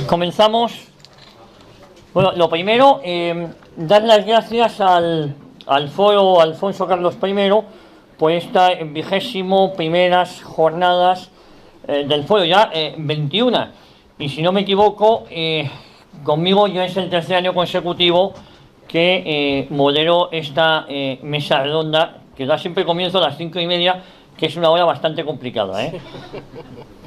Comenzamos. Bueno, lo primero, dar las gracias al foro Alfonso Carlos I por esta 21ª jornadas del foro, ya 21. Y si no me equivoco, conmigo ya es el tercer año consecutivo que modero esta mesa redonda, que da siempre comienzo a las 5:30, que es una hora bastante complicada,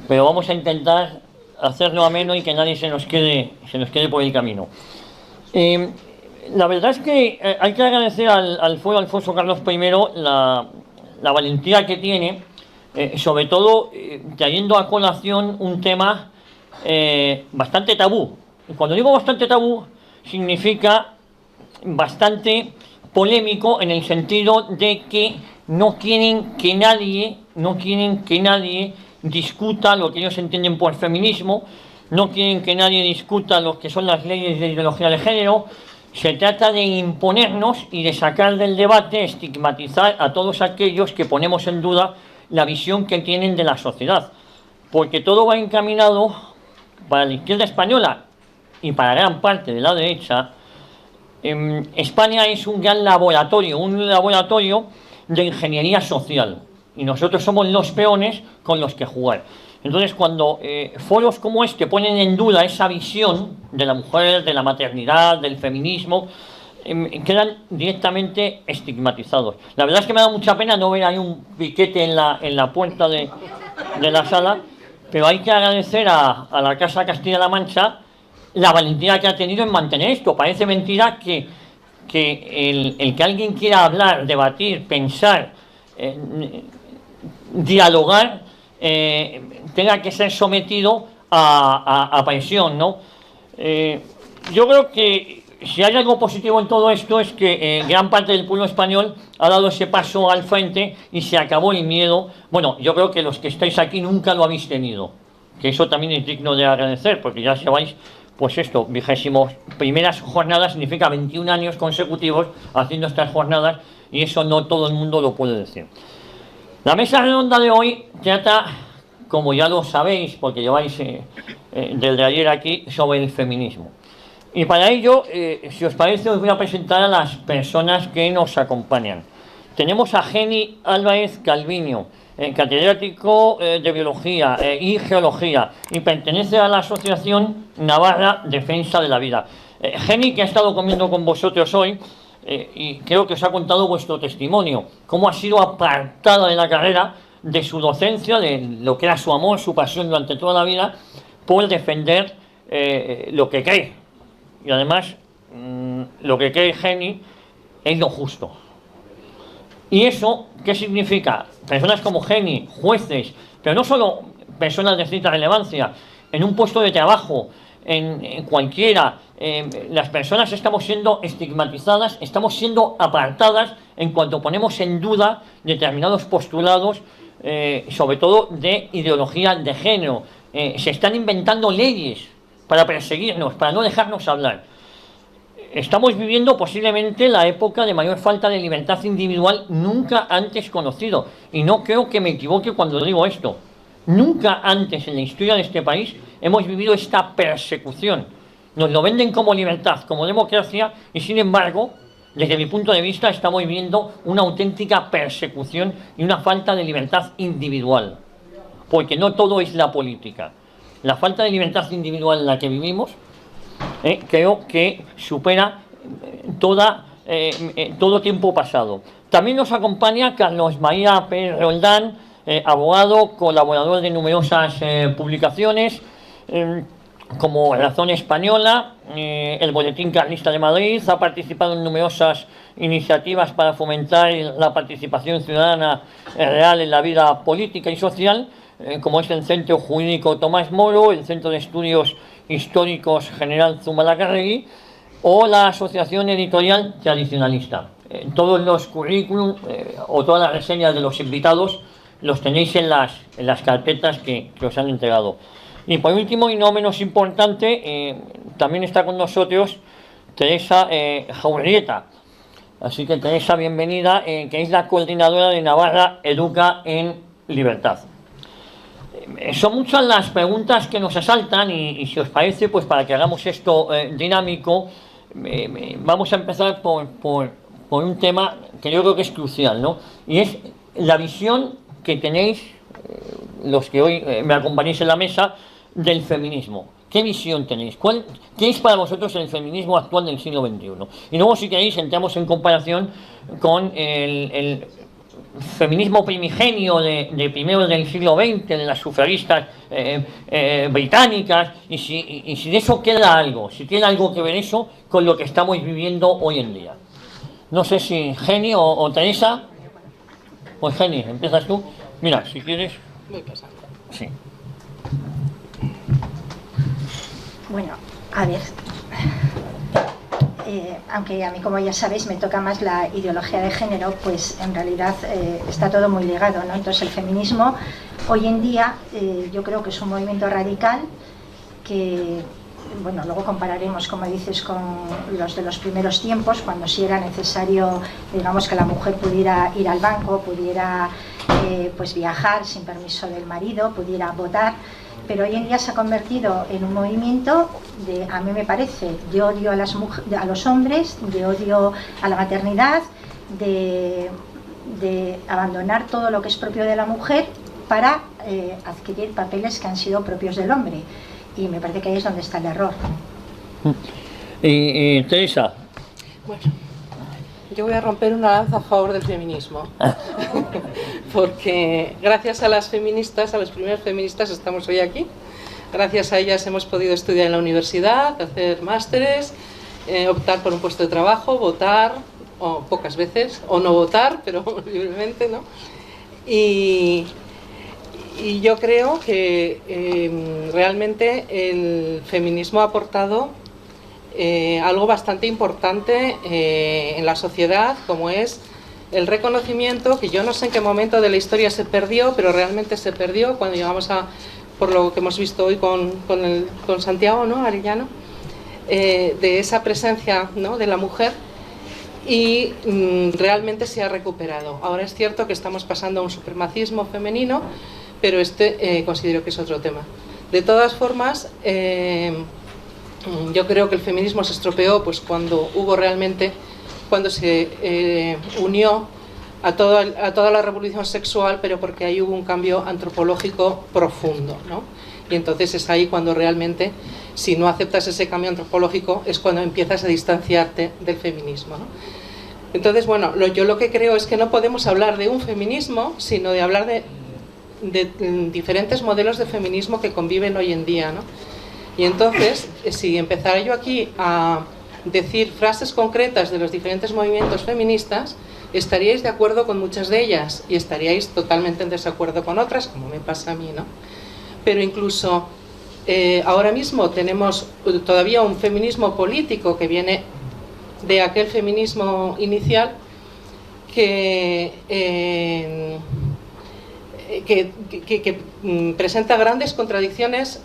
pero vamos a intentar hacerlo ameno y que nadie se nos quede por el camino. La verdad es que hay que agradecer al foro Alfonso Carlos I la valentía que tiene, sobre todo trayendo a colación un tema bastante tabú. Y cuando digo bastante tabú, significa bastante polémico, en el sentido de que no quieren que nadie discuta lo que ellos entienden por feminismo, no quieren que nadie discuta lo que son las leyes de ideología de género. Se trata de imponernos y de sacar del debate, estigmatizar a todos aquellos que ponemos en duda la visión que tienen de la sociedad, porque todo va encaminado para la izquierda española y para gran parte de la derecha. España es un gran laboratorio, de ingeniería social, y nosotros somos los peones con los que jugar. Entonces, cuando foros como este ponen en duda esa visión de la mujer, de la maternidad, del feminismo, quedan directamente estigmatizados. La verdad es que me da mucha pena no ver ahí un piquete en la puerta de la sala, pero hay que agradecer a la Casa Castilla-La Mancha la valentía que ha tenido en mantener esto. Parece mentira que el que alguien quiera hablar, debatir, pensar, dialogar, tenga que ser sometido a presión, ¿no? Yo creo que si hay algo positivo en todo esto es que gran parte del pueblo español ha dado ese paso al frente y se acabó el miedo. Bueno, yo creo que los que estáis aquí nunca lo habéis tenido, que eso también es digno de agradecer, porque ya sabéis, pues esto, 21ª jornadas significa 21 años consecutivos haciendo estas jornadas, y eso no todo el mundo lo puede decir. La mesa redonda de hoy trata, como ya lo sabéis, porque lleváis desde ayer aquí, sobre el feminismo. Y para ello, si os parece, os voy a presentar a las personas que nos acompañan. Tenemos a Geni Álvarez Calviño, catedrático de Biología y Geología, y pertenece a la Asociación Navarra Defensa de la Vida. Geni, que ha estado comiendo con vosotros hoy, y creo que os ha contado vuestro testimonio, cómo ha sido apartada de la carrera, de su docencia, de lo que era su amor, su pasión durante toda la vida, por defender lo que cree. Y además, lo que cree Geni es lo justo. ¿Y eso qué significa? Personas como Geni, jueces, pero no solo personas de cierta relevancia, en un puesto de trabajo, en cualquiera, las personas estamos siendo estigmatizadas, estamos siendo apartadas en cuanto ponemos en duda determinados postulados, sobre todo de ideología de género. Se están inventando leyes para perseguirnos, para no dejarnos hablar. Estamos viviendo posiblemente la época de mayor falta de libertad individual nunca antes conocido. Y no creo que me equivoque cuando digo esto. Nunca antes en la historia de este país hemos vivido esta persecución. Nos lo venden como libertad, como democracia, y sin embargo, desde mi punto de vista, estamos viviendo una auténtica persecución y una falta de libertad individual. Porque no todo es la política. La falta de libertad individual en la que vivimos, creo que supera todo tiempo pasado. También nos acompaña Carlos María Pérez Roldán, abogado, colaborador de numerosas publicaciones, como Razón Española, el Boletín Carlista de Madrid. Ha participado en numerosas iniciativas para fomentar la participación ciudadana real en la vida política y social, como es el Centro Jurídico Tomás Moro, el Centro de Estudios Históricos General Zumalacárregui o la Asociación Editorial Tradicionalista. Todos los currículum o todas las reseñas de los invitados los tenéis en las carpetas que os han entregado. Y por último, y no menos importante, también está con nosotros Teresa Jaurrieta. Así que Teresa, bienvenida, que es la coordinadora de Navarra Educa en Libertad. Son muchas las preguntas que nos asaltan y si os parece, pues para que hagamos esto dinámico, vamos a empezar por un tema que yo creo que es crucial, ¿no? Y es la visión que tenéis, los que hoy me acompañáis en la mesa, del feminismo. ¿Qué visión tenéis? ¿Qué es para vosotros el feminismo actual del siglo XXI? Y luego, si queréis, entramos en comparación con el feminismo primigenio de primero del siglo XX, de las sufragistas británicas, y si de eso queda algo, si tiene algo que ver eso con lo que estamos viviendo hoy en día. No sé si Geni o Teresa. Pues Geni, empiezas tú. Mira, si quieres. Voy pasando. Sí. Bueno, a ver, aunque a mí, como ya sabéis, me toca más la ideología de género, pues en realidad está todo muy ligado, ¿no? Entonces el feminismo hoy en día yo creo que es un movimiento radical que, bueno, luego compararemos, como dices, con los de los primeros tiempos, cuando sí era necesario, digamos, que la mujer pudiera ir al banco, pudiera pues viajar sin permiso del marido, pudiera votar. Pero hoy en día se ha convertido en un movimiento de, a mí me parece, de odio a los hombres, de odio a la maternidad, de abandonar todo lo que es propio de la mujer para adquirir papeles que han sido propios del hombre. Y me parece que ahí es donde está el error. Y Teresa. Bueno, yo voy a romper una lanza a favor del feminismo. Porque gracias a las feministas, a las primeras feministas, estamos hoy aquí. Gracias a ellas hemos podido estudiar en la universidad, hacer másteres, optar por un puesto de trabajo, votar, o pocas veces, o no votar, pero libremente, ¿no? Y yo creo que realmente el feminismo ha aportado algo bastante importante en la sociedad, como es el reconocimiento, que yo no sé en qué momento de la historia se perdió, pero realmente se perdió cuando llegamos a, por lo que hemos visto hoy con Santiago, ¿no? Arellano, de esa presencia, ¿no? De la mujer, y realmente se ha recuperado. Ahora es cierto que estamos pasando a un supremacismo femenino, pero considero que es otro tema. De todas formas, yo creo que el feminismo se estropeó pues cuando se unió a toda la revolución sexual, pero porque ahí hubo un cambio antropológico profundo, ¿no? Y entonces es ahí cuando realmente, si no aceptas ese cambio antropológico, es cuando empiezas a distanciarte del feminismo, ¿no? Entonces, bueno, yo lo que creo es que no podemos hablar de un feminismo, sino de hablar de diferentes modelos de feminismo que conviven hoy en día, ¿no? Y entonces, si empezara yo aquí a decir frases concretas de los diferentes movimientos feministas, estaríais de acuerdo con muchas de ellas y estaríais totalmente en desacuerdo con otras, como me pasa a mí, ¿no? Pero incluso ahora mismo tenemos todavía un feminismo político que viene de aquel feminismo inicial que presenta grandes contradicciones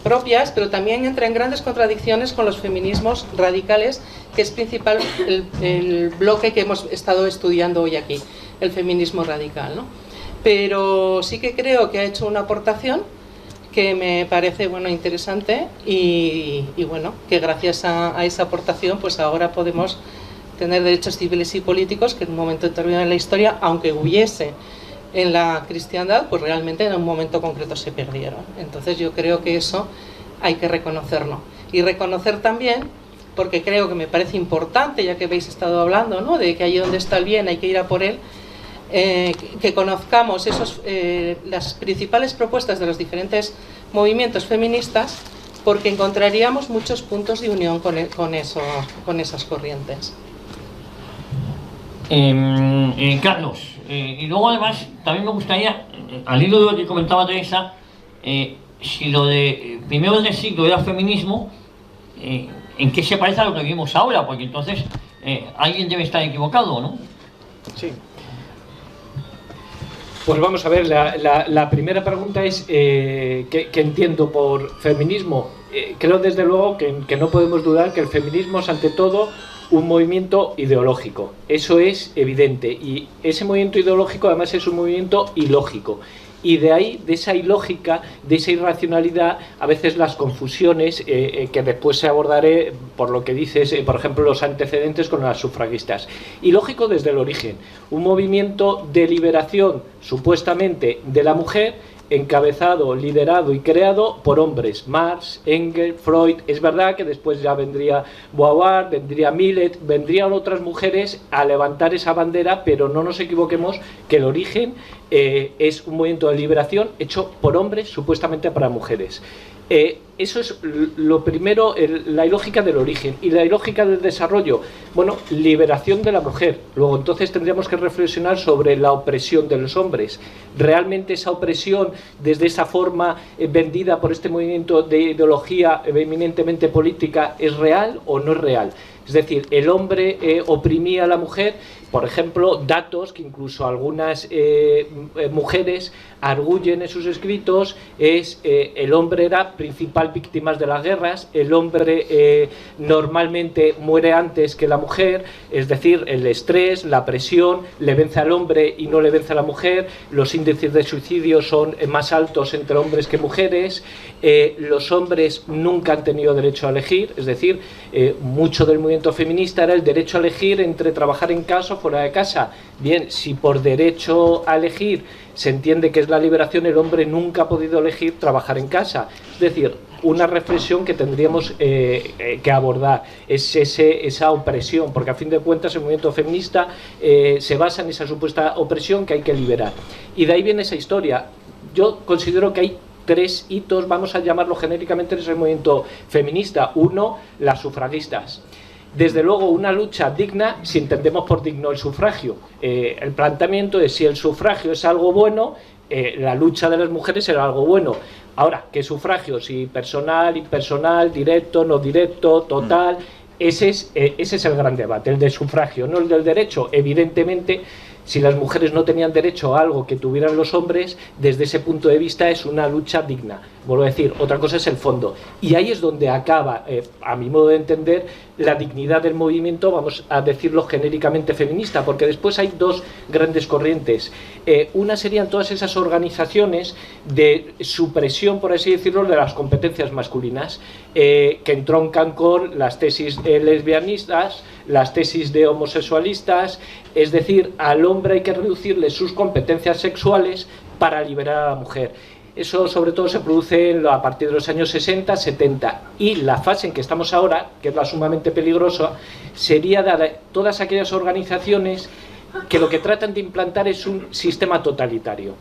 propias, pero también entra en grandes contradicciones con los feminismos radicales, que es principal el bloque que hemos estado estudiando hoy aquí, el feminismo radical, ¿no? Pero sí que creo que ha hecho una aportación que me parece, bueno, interesante y bueno, que gracias a esa aportación pues ahora podemos tener derechos civiles y políticos que en un momento determinado en la historia, aunque hubiese en la cristiandad, pues realmente en un momento concreto se perdieron. Entonces yo creo que eso hay que reconocerlo. Y reconocer también, porque creo que me parece importante, ya que habéis estado hablando, ¿no?, de que allí donde está el bien hay que ir a por él, que conozcamos las principales propuestas de los diferentes movimientos feministas, porque encontraríamos muchos puntos de unión con esas corrientes. Carlos, y luego además también me gustaría, al hilo de lo que comentaba Teresa, si lo de primero del siglo era feminismo, ¿en qué se parece a lo que vivimos ahora? Porque entonces alguien debe estar equivocado, ¿no? Sí. Pues vamos a ver, la primera pregunta es ¿qué entiendo por feminismo? Creo desde luego que no podemos dudar que el feminismo es ante todo un movimiento ideológico, eso es evidente, y ese movimiento ideológico además es un movimiento ilógico, Y de ahí, de esa ilógica, de esa irracionalidad, a veces las confusiones que después se abordaré por lo que dices, por ejemplo, los antecedentes con las sufragistas. Ilógico desde el origen, un movimiento de liberación supuestamente de la mujer, encabezado, liderado y creado por hombres, Marx, Engels, Freud. Es verdad que después ya vendría Beauvoir, vendría Millet, vendrían otras mujeres a levantar esa bandera, pero no nos equivoquemos que el origen es un movimiento de liberación hecho por hombres, supuestamente para mujeres. Eso es lo primero, la ilógica del origen. Y la ilógica del desarrollo, bueno, liberación de la mujer. Luego entonces tendríamos que reflexionar sobre la opresión de los hombres. ¿Realmente esa opresión, desde esa forma vendida por este movimiento de ideología eminentemente política, es real o no es real? Es decir, el hombre oprimía a la mujer. Por ejemplo, datos que incluso algunas mujeres arguyen en sus escritos es el hombre era principal víctima de las guerras, el hombre normalmente muere antes que la mujer, es decir, el estrés, la presión le vence al hombre y no le vence a la mujer, los índices de suicidio son más altos entre hombres que mujeres, los hombres nunca han tenido derecho a elegir, es decir, mucho del movimiento feminista era el derecho a elegir entre trabajar en casa o fuera de casa. Bien, si por derecho a elegir se entiende que es la liberación, el hombre nunca ha podido elegir trabajar en casa. Es decir, una reflexión que tendríamos que abordar es esa opresión, porque a fin de cuentas el movimiento feminista se basa en esa supuesta opresión que hay que liberar. Y de ahí viene esa historia. Yo considero que hay tres hitos, vamos a llamarlo genéricamente, en ese movimiento feminista. Uno, las sufragistas. Desde luego una lucha digna, si entendemos por digno el sufragio. El planteamiento es si el sufragio es algo bueno, la lucha de las mujeres era algo bueno. Ahora, ¿qué sufragio? Si personal, impersonal, directo, no directo, total. Ese es el gran debate, el del sufragio, no el del derecho. Evidentemente, si las mujeres no tenían derecho a algo que tuvieran los hombres, desde ese punto de vista es una lucha digna. Vuelvo a decir, otra cosa es el fondo. Y ahí es donde acaba, a mi modo de entender, la dignidad del movimiento, vamos a decirlo genéricamente feminista, porque después hay dos grandes corrientes. Una serían todas esas organizaciones de supresión, por así decirlo, de las competencias masculinas, que entroncan con las tesis lesbianistas, las tesis de homosexualistas, es decir, al hombre hay que reducirle sus competencias sexuales para liberar a la mujer. Eso sobre todo se produce a partir de los años 60, 70, y la fase en que estamos ahora, que es la sumamente peligrosa, sería de todas aquellas organizaciones que lo que tratan de implantar es un sistema totalitario,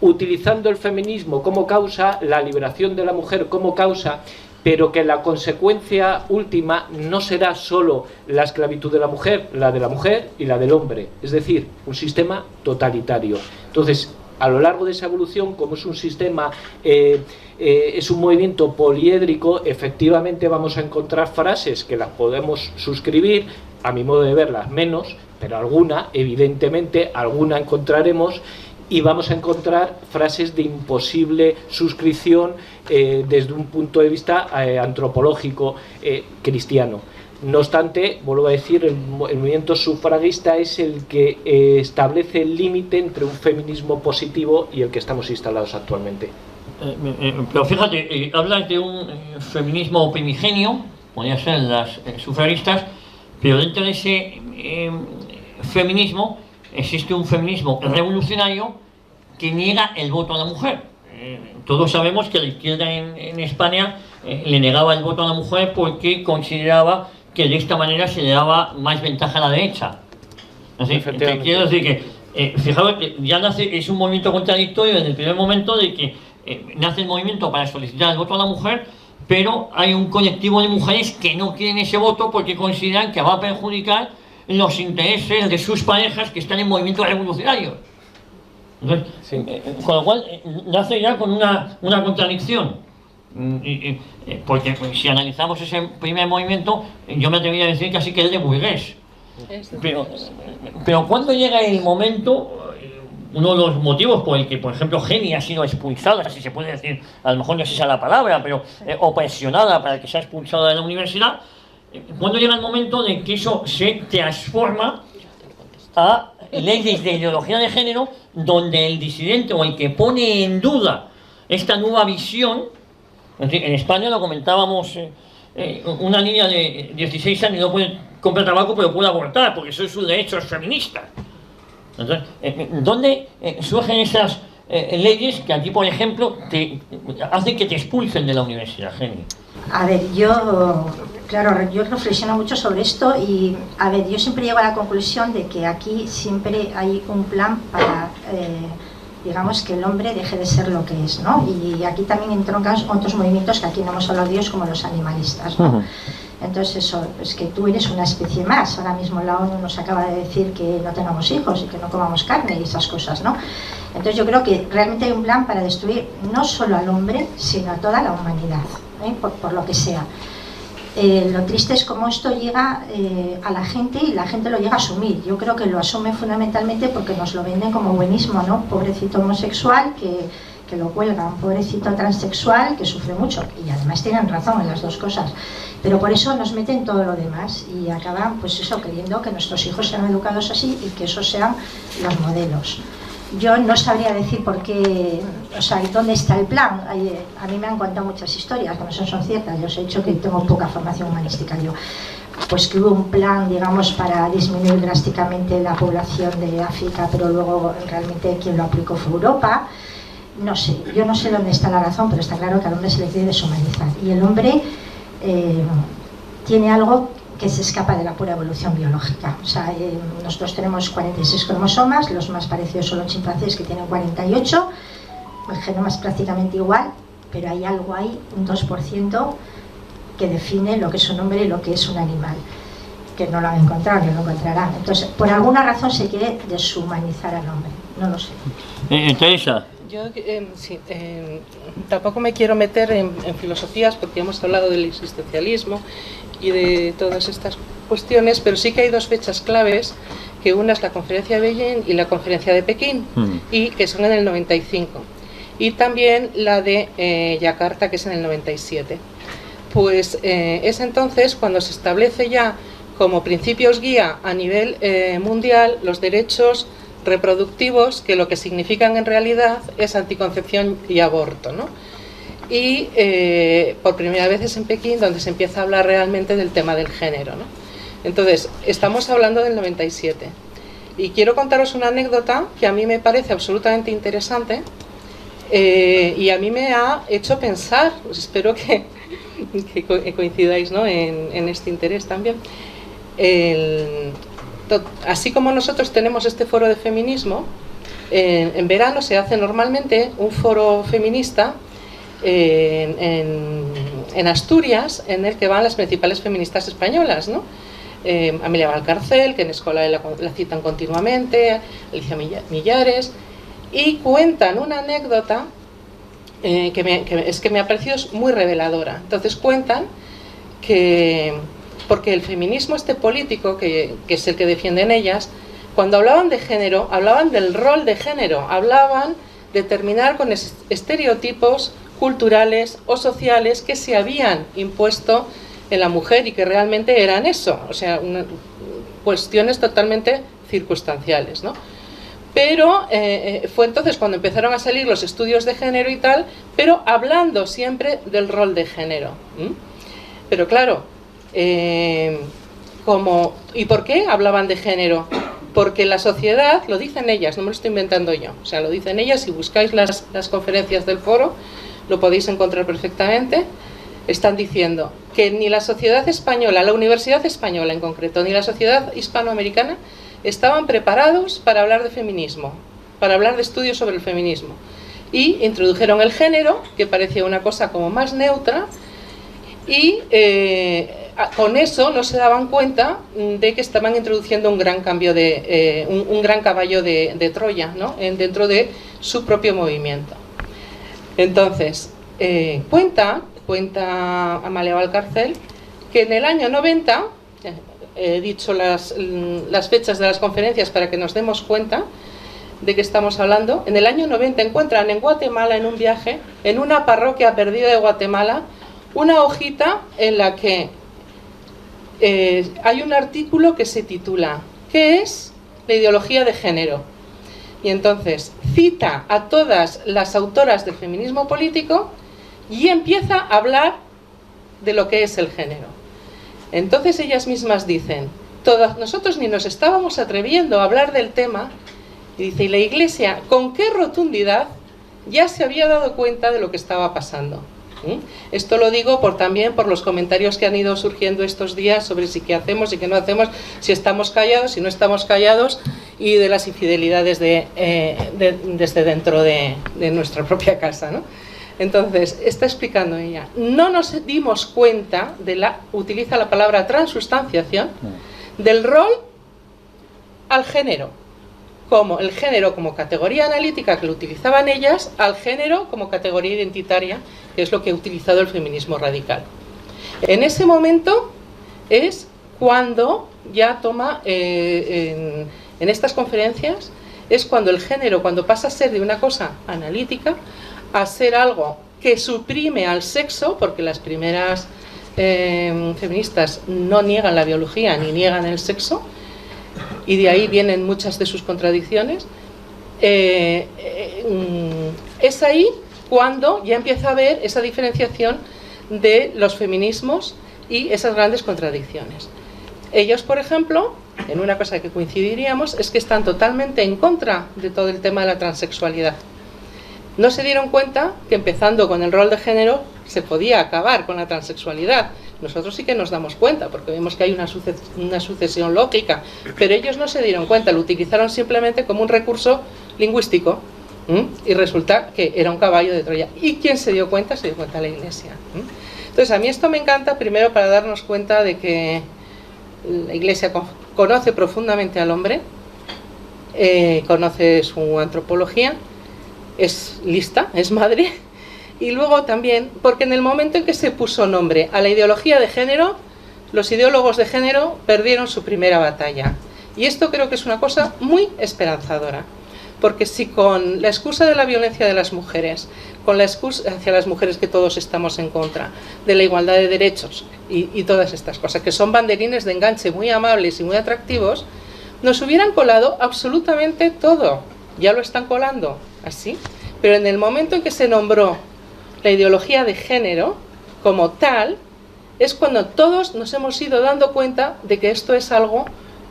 utilizando el feminismo como causa, la liberación de la mujer como causa, pero que la consecuencia última no será solo la esclavitud de la mujer y la del hombre, es decir, un sistema totalitario. Entonces, a lo largo de esa evolución, como es un sistema, es un movimiento poliédrico, efectivamente vamos a encontrar frases que las podemos suscribir, a mi modo de verlas menos, pero alguna, evidentemente, alguna encontraremos, y vamos a encontrar frases de imposible suscripción desde un punto de vista antropológico cristiano. No obstante, vuelvo a decir, el movimiento sufragista es el que establece el límite entre un feminismo positivo y el que estamos instalados actualmente. Pero fíjate, hablas de un feminismo primigenio, podría ser las sufragistas, pero dentro de ese feminismo existe un feminismo revolucionario que niega el voto a la mujer. Todos sabemos que la izquierda en España le negaba el voto a la mujer porque consideraba que de esta manera se le daba más ventaja a la derecha. Así, quiero decir que, fijaos que ya nace, es un movimiento contradictorio en el primer momento de que nace el movimiento para solicitar el voto a la mujer, pero hay un colectivo de mujeres que no quieren ese voto porque consideran que va a perjudicar los intereses de sus parejas que están en movimientos revolucionarios. Entonces, sí. Con lo cual nace ya con una contradicción, porque si analizamos ese primer movimiento, yo me atrevería a decir casi que es de burgués. Pero cuando llega el momento, uno de los motivos por el que, por ejemplo, Geni ha sido expulsada, si se puede decir, a lo mejor no es esa la palabra, pero o presionada para que sea expulsada de la universidad, cuando llega el momento de que eso se transforma a leyes de ideología de género donde el disidente o el que pone en duda esta nueva visión, en España lo comentábamos, una niña de 16 años no puede comprar tabaco pero puede abortar porque eso es un derecho feminista. Entonces, ¿dónde surgen esas leyes que aquí, por ejemplo, te hacen que te expulsen de la universidad, Jenny? A ver, claro, yo reflexiono mucho sobre esto y, a ver, yo siempre llego a la conclusión de que aquí siempre hay un plan para, digamos, que el hombre deje de ser lo que es, ¿no? Y aquí también entroncan otros movimientos que aquí no hemos hablado de ellos, como los animalistas, ¿no? Entonces eso, es que tú eres una especie más. Ahora mismo la ONU nos acaba de decir que no tengamos hijos y que no comamos carne y esas cosas, ¿no? Entonces yo creo que realmente hay un plan para destruir no solo al hombre, sino a toda la humanidad, por lo que sea. Lo triste es cómo esto llega a la gente y la gente lo llega a asumir. Yo creo que lo asume fundamentalmente porque nos lo venden como buenismo, ¿no? Pobrecito homosexual que lo cuelgan, pobrecito transexual que sufre mucho, y además tienen razón en las dos cosas, pero por eso nos meten todo lo demás y acaban, pues eso, queriendo que nuestros hijos sean educados así y que esos sean los modelos. Yo no sabría decir por qué, o sea, dónde está el plan. A mí me han contado muchas historias que no son ciertas. Yo os he dicho que tengo poca formación humanística yo. Pues que hubo un plan, digamos, para disminuir drásticamente la población de África, pero luego realmente quien lo aplicó fue Europa. No sé, yo no sé dónde está la razón, pero está claro que al hombre se le quiere deshumanizar. Y el hombre tiene algo que se escapa de la pura evolución biológica. O sea, nosotros tenemos 46 cromosomas, los más parecidos son los chimpancés que tienen 48, el genoma es prácticamente igual, pero hay algo ahí, un 2%, que define lo que es un hombre y lo que es un animal, que no lo han encontrado ni lo encontrarán. Entonces, por alguna razón se quiere deshumanizar al hombre, no lo sé. Teresa. Yo sí, tampoco me quiero meter en filosofías porque hemos hablado del existencialismo y de todas estas cuestiones, pero sí que hay dos fechas claves, que una es la conferencia de Beijing y la conferencia de Pekín, y que son en el 95, y también la de Yakarta, que es en el 97. Pues es entonces cuando se establece ya como principios guía a nivel mundial los derechos reproductivos, que lo que significan en realidad es anticoncepción y aborto, ¿no? Y por primera vez es en Pekín donde se empieza a hablar realmente del tema del género, ¿no? Entonces, estamos hablando del 97. Y quiero contaros una anécdota que a mí me parece absolutamente interesante y a mí me ha hecho pensar, pues espero que coincidáis, ¿no?, en este interés también. Así como nosotros tenemos este foro de feminismo, en verano se hace normalmente un foro feminista en Asturias, en el que van las principales feministas españolas, ¿no? Amelia Valcárcel, que en Escola la citan continuamente, Alicia Millares, y cuentan una anécdota que me ha parecido muy reveladora. Entonces cuentan que, porque el feminismo este político, que es el que defienden ellas, cuando hablaban de género, hablaban del rol de género, hablaban de terminar con estereotipos culturales o sociales que se habían impuesto en la mujer y que realmente eran eso, o sea, cuestiones totalmente circunstanciales, ¿no? Pero fue entonces cuando empezaron a salir los estudios de género y tal, pero hablando siempre del rol de género. Pero claro, ¿y por qué hablaban de género? Porque la sociedad, lo dicen ellas, no me lo estoy inventando yo, o sea, lo dicen ellas, si buscáis las conferencias del foro, lo podéis encontrar perfectamente. Están diciendo que ni la sociedad española, la Universidad Española en concreto, ni la sociedad hispanoamericana estaban preparados para hablar de feminismo, para hablar de estudios sobre el feminismo. Y introdujeron el género, que parecía una cosa como más neutra, y con eso no se daban cuenta de que estaban introduciendo un gran cambio un gran caballo de Troya, ¿no?, dentro de su propio movimiento. Entonces, cuenta Amalia Valcárcel que en el año 90, he dicho las fechas de las conferencias para que nos demos cuenta de qué estamos hablando. En el año 90 encuentran en Guatemala, en un viaje, en una parroquia perdida de Guatemala, una hojita en la que hay un artículo que se titula ¿Qué es la ideología de género. Y entonces cita a todas las autoras del feminismo político y empieza a hablar de lo que es el género. Entonces ellas mismas dicen, todas nosotros ni nos estábamos atreviendo a hablar del tema, y dice, y la Iglesia con qué rotundidad ya se había dado cuenta de lo que estaba pasando. Esto lo digo también por los comentarios que han ido surgiendo estos días sobre si qué hacemos y qué no hacemos, si estamos callados, si no estamos callados, y de las infidelidades desde dentro de nuestra propia casa, ¿no? Entonces, está explicando ella, no nos dimos cuenta utiliza la palabra transustanciación, del rol al género, como el género como categoría analítica que lo utilizaban ellas, al género como categoría identitaria, que es lo que ha utilizado el feminismo radical. En ese momento es cuando ya toma, en estas conferencias, es cuando el género, cuando pasa a ser de una cosa analítica, a ser algo que suprime al sexo, porque las primeras feministas no niegan la biología ni niegan el sexo, y de ahí vienen muchas de sus contradicciones. Es ahí cuando ya empieza a haber esa diferenciación de los feminismos y esas grandes contradicciones. Ellos, por ejemplo, en una cosa que coincidiríamos, es que están totalmente en contra de todo el tema de la transexualidad. No se dieron cuenta que empezando con el rol de género se podía acabar con la transexualidad. Nosotros sí que nos damos cuenta, porque vemos que hay una sucesión lógica, pero ellos no se dieron cuenta, lo utilizaron simplemente como un recurso lingüístico, y resulta que era un caballo de Troya. ¿Y quién se dio cuenta? Se dio cuenta la Iglesia. Entonces, a mí esto me encanta, primero para darnos cuenta de que la Iglesia conoce profundamente al hombre, conoce su antropología, es lista, es madre, y luego también, porque en el momento en que se puso nombre a la ideología de género, los ideólogos de género perdieron su primera batalla. Y esto creo que es una cosa muy esperanzadora, porque si con la excusa de la violencia de las mujeres, con la excusa hacia las mujeres que todos estamos en contra, de la igualdad de derechos y todas estas cosas, que son banderines de enganche muy amables y muy atractivos, nos hubieran colado absolutamente todo. Ya lo están colando así, pero en el momento en que se nombró la ideología de género como tal, es cuando todos nos hemos ido dando cuenta de que esto es algo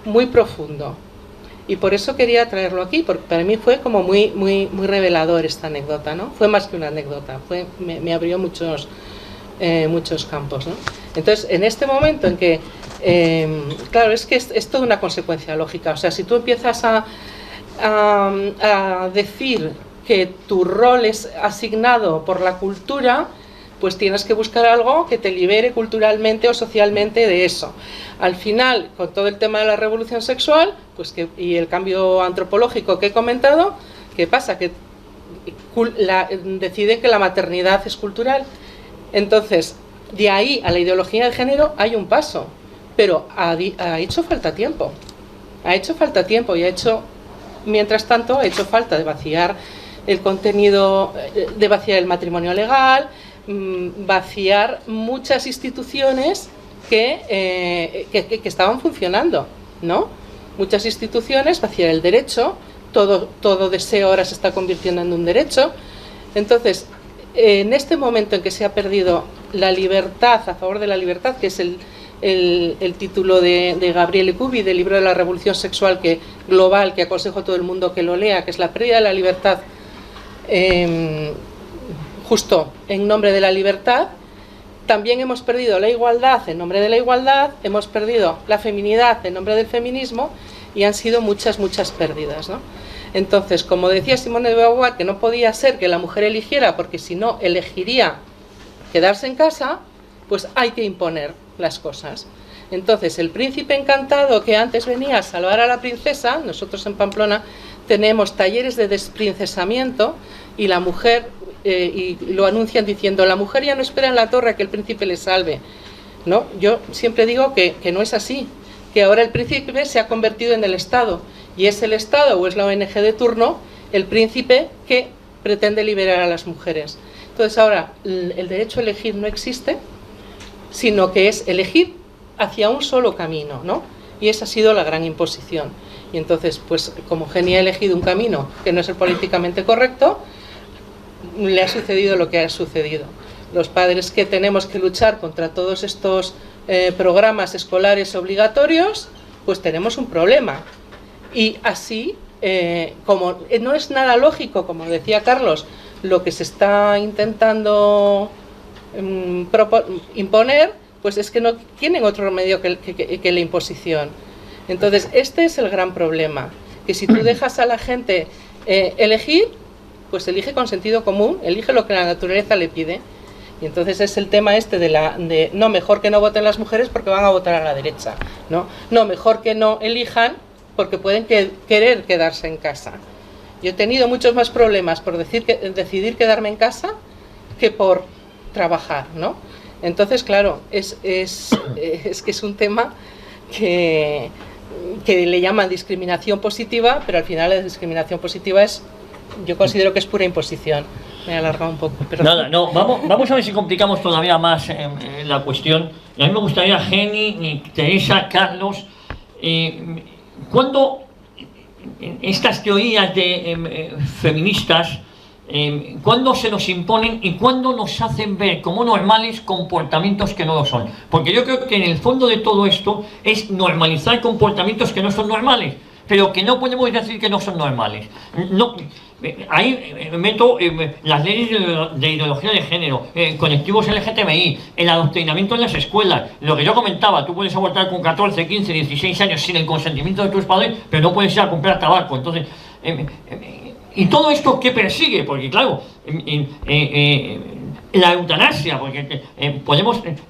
muy profundo. Y por eso quería traerlo aquí, porque para mí fue como muy revelador esta anécdota, ¿no? Fue más que una anécdota, me abrió muchos campos, ¿no? Entonces, en este momento en que, claro, es que es toda una consecuencia lógica. O sea, si tú empiezas a decir que tu rol es asignado por la cultura, pues tienes que buscar algo que te libere culturalmente o socialmente de eso. Al final, con todo el tema de la revolución sexual, pues y el cambio antropológico que he comentado, ¿qué pasa? Que deciden que la maternidad es cultural. Entonces, de ahí a la ideología de género hay un paso, pero ha hecho falta tiempo. Ha hecho falta tiempo y mientras tanto, ha hecho falta de vaciar el contenido, de vaciar el matrimonio legal, vaciar muchas instituciones que estaban funcionando, ¿no? Muchas instituciones, vaciar el derecho, todo deseo ahora se está convirtiendo en un derecho. Entonces, en este momento en que se ha perdido la libertad, a favor de la libertad, que es el título de Gabriele Cubi, del libro de la revolución sexual global, que aconsejo a todo el mundo que lo lea, que es la pérdida de la libertad justo en nombre de la libertad. También hemos perdido la igualdad en nombre de la igualdad, hemos perdido la feminidad en nombre del feminismo, y han sido muchas pérdidas, ¿no? Entonces, como decía Simone de Beauvoir, que no podía ser que la mujer eligiera, porque si no elegiría quedarse en casa, pues hay que imponer las cosas. Entonces, el príncipe encantado que antes venía a salvar a la princesa, nosotros en Pamplona tenemos talleres de desprincesamiento, y la mujer, y lo anuncian diciendo, la mujer ya no espera en la torre a que el príncipe le salve. No, yo siempre digo que no es así, que ahora el príncipe se ha convertido en el Estado, y es el Estado o es la ONG de turno el príncipe que pretende liberar a las mujeres. Entonces ahora el derecho a elegir no existe, sino que es elegir hacia un solo camino, ¿no? y esa ha sido la gran imposición. Y entonces, pues como Geni ha elegido un camino que no es el políticamente correcto, le ha sucedido lo que ha sucedido. Los padres que tenemos que luchar contra todos estos programas escolares obligatorios, pues tenemos un problema. Y así, como no es nada lógico, como decía Carlos, lo que se está intentando imponer, pues es que no tienen otro remedio que la imposición. Entonces, este es el gran problema, que si tú dejas a la gente elegir, pues elige con sentido común, elige lo que la naturaleza le pide. Y entonces es el tema este de no, mejor que no voten las mujeres porque van a votar a la derecha, no, mejor que no elijan porque pueden querer quedarse en casa. Yo he tenido muchos más problemas por decidir quedarme en casa que por trabajar, ¿no? Entonces, claro, es que es un tema que le llaman discriminación positiva, pero al final la discriminación positiva yo considero que es pura imposición. Me he alargado un poco. Pero... Nada, no, vamos a ver si complicamos todavía más la cuestión. Y a mí me gustaría, Geni, Teresa, Carlos, ¿cuándo estas teorías feministas, cuándo se nos imponen y cuándo nos hacen ver como normales comportamientos que no lo son? Porque yo creo que en el fondo de todo esto es normalizar comportamientos que no son normales, pero que no podemos decir que no son normales. No, ahí meto las leyes de ideología de género, colectivos LGTBI, el adoctrinamiento en las escuelas, lo que yo comentaba, tú puedes abortar con 14, 15, 16 años sin el consentimiento de tus padres, pero no puedes ir a comprar tabaco. Entonces, ¿y todo esto qué persigue? Porque claro, la eutanasia, porque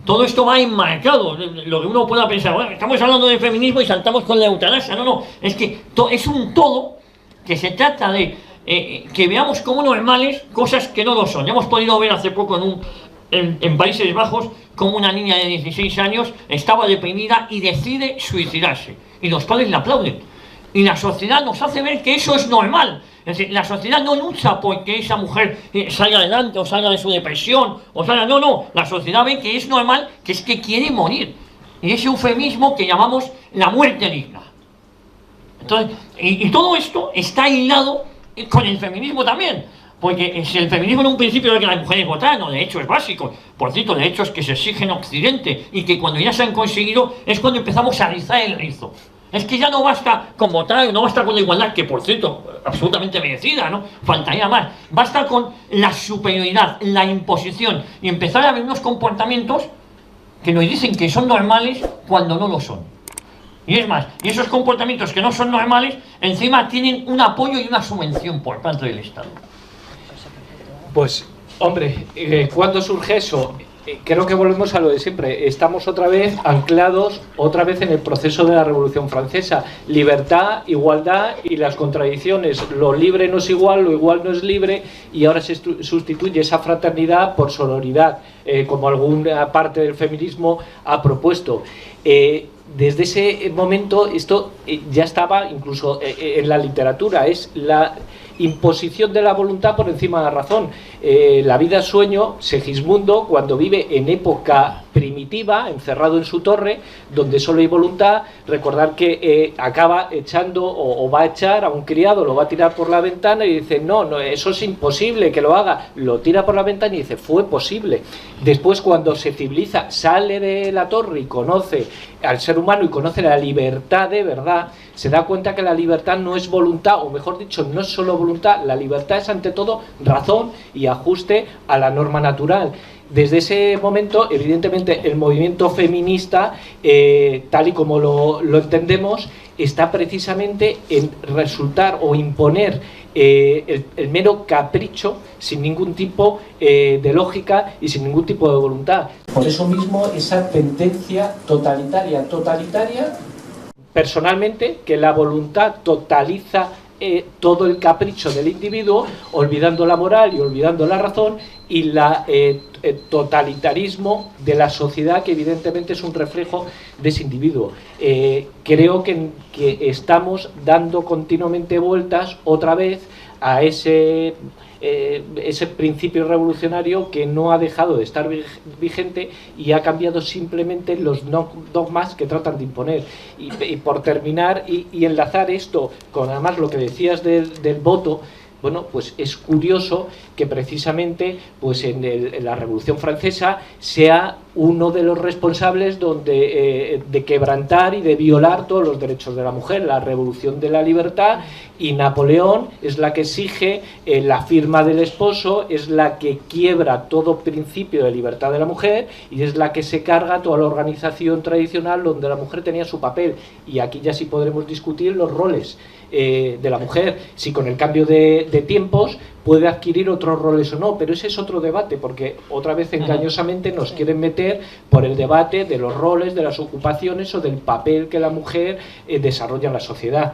todo esto va enmarcado, lo que uno pueda pensar, bueno, estamos hablando de feminismo y saltamos con la eutanasia, no, es que es un todo que se trata de que veamos como normales cosas que no lo son. Ya hemos podido ver hace poco en Países Bajos como una niña de 16 años estaba deprimida y decide suicidarse, y los padres le aplauden, y la sociedad nos hace ver que eso es normal. Es decir, la sociedad no lucha porque esa mujer salga adelante o salga de su depresión, no, la sociedad ve que es normal, que es que quiere morir, y ese eufemismo que llamamos la muerte digna. Entonces, y todo esto está hilado con el feminismo también, porque si el feminismo en un principio era que las mujeres votaran, no, de hecho es básico, por cierto, de hecho es que se exige en Occidente, y que cuando ya se han conseguido es cuando empezamos a rizar el rizo. Es que ya no basta con votar, no basta con la igualdad, que por cierto, absolutamente merecida, ¿no? Faltaría más. Basta con la superioridad, la imposición, y empezar a ver unos comportamientos que nos dicen que son normales cuando no lo son. Y es más, y esos comportamientos que no son normales, encima tienen un apoyo y una subvención por parte del Estado. Pues, hombre, ¿cuándo surge eso? Creo que volvemos a lo de siempre. Estamos otra vez anclados, otra vez en el proceso de la Revolución Francesa. Libertad, igualdad y las contradicciones. Lo libre no es igual, lo igual no es libre, y ahora se sustituye esa fraternidad por sororidad, como alguna parte del feminismo ha propuesto. Desde ese momento esto ya estaba incluso en la literatura, es la imposición de la voluntad por encima de la razón. La vida sueño, Segismundo, cuando vive en época primitiva, encerrado en su torre, donde solo hay voluntad, recordar que acaba echando o va a echar a un criado, lo va a tirar por la ventana y dice, no, eso es imposible que lo haga, lo tira por la ventana y dice, fue posible. Después, cuando se civiliza, sale de la torre y conoce al ser humano y conoce la libertad de verdad, se da cuenta que la libertad no es voluntad, o mejor dicho, no es solo voluntad, la libertad es ante todo razón y ajuste a la norma natural. Desde ese momento, evidentemente, el movimiento feminista, tal y como lo entendemos, está precisamente en resultar o imponer el mero capricho sin ningún tipo de lógica y sin ningún tipo de voluntad. Por eso mismo, esa tendencia totalitaria, personalmente, que la voluntad totaliza todo el capricho del individuo, olvidando la moral y olvidando la razón, y la totalitarismo de la sociedad, que evidentemente es un reflejo de ese individuo. Creo que estamos dando continuamente vueltas otra vez a ese principio revolucionario que no ha dejado de estar vigente y ha cambiado simplemente los dogmas que tratan de imponer. Y por terminar y enlazar esto con además lo que decías del voto, bueno, pues es curioso que precisamente pues en la Revolución Francesa sea uno de los responsables de quebrantar y de violar todos los derechos de la mujer, la Revolución de la Libertad, y Napoleón es la que exige la firma del esposo, es la que quiebra todo principio de libertad de la mujer y es la que se carga toda la organización tradicional donde la mujer tenía su papel. Y aquí ya sí podremos discutir los roles de la mujer, si con el cambio de tiempos puede adquirir otros roles o no, pero ese es otro debate, porque otra vez engañosamente nos quieren meter por el debate de los roles, de las ocupaciones o del papel que la mujer desarrolla en la sociedad.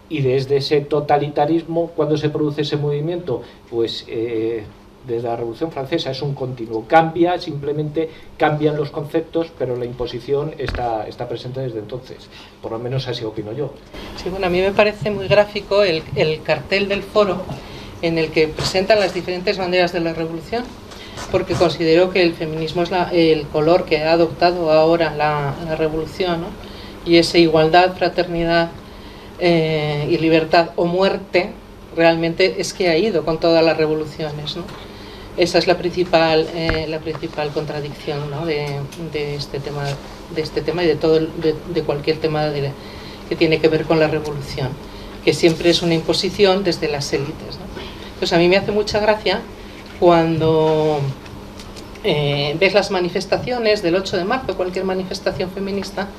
Y desde ese totalitarismo, ¿cuándo se produce ese movimiento? Pues desde la Revolución Francesa es un continuo, simplemente cambian los conceptos, pero la imposición está presente desde entonces, por lo menos así opino yo. Sí, bueno, a mí me parece muy gráfico el cartel del foro en el que presentan las diferentes banderas de la revolución, porque considero que el feminismo es el color que ha adoptado ahora la revolución, ¿no? Y esa igualdad, fraternidad y libertad o muerte realmente es que ha ido con todas las revoluciones, ¿no? Esa es la principal contradicción, ¿no? de este tema y de cualquier tema que tiene que ver con la revolución, que siempre es una imposición desde las élites, ¿no? Pues a mí me hace mucha gracia cuando ves las manifestaciones del 8 de marzo, cualquier manifestación feminista,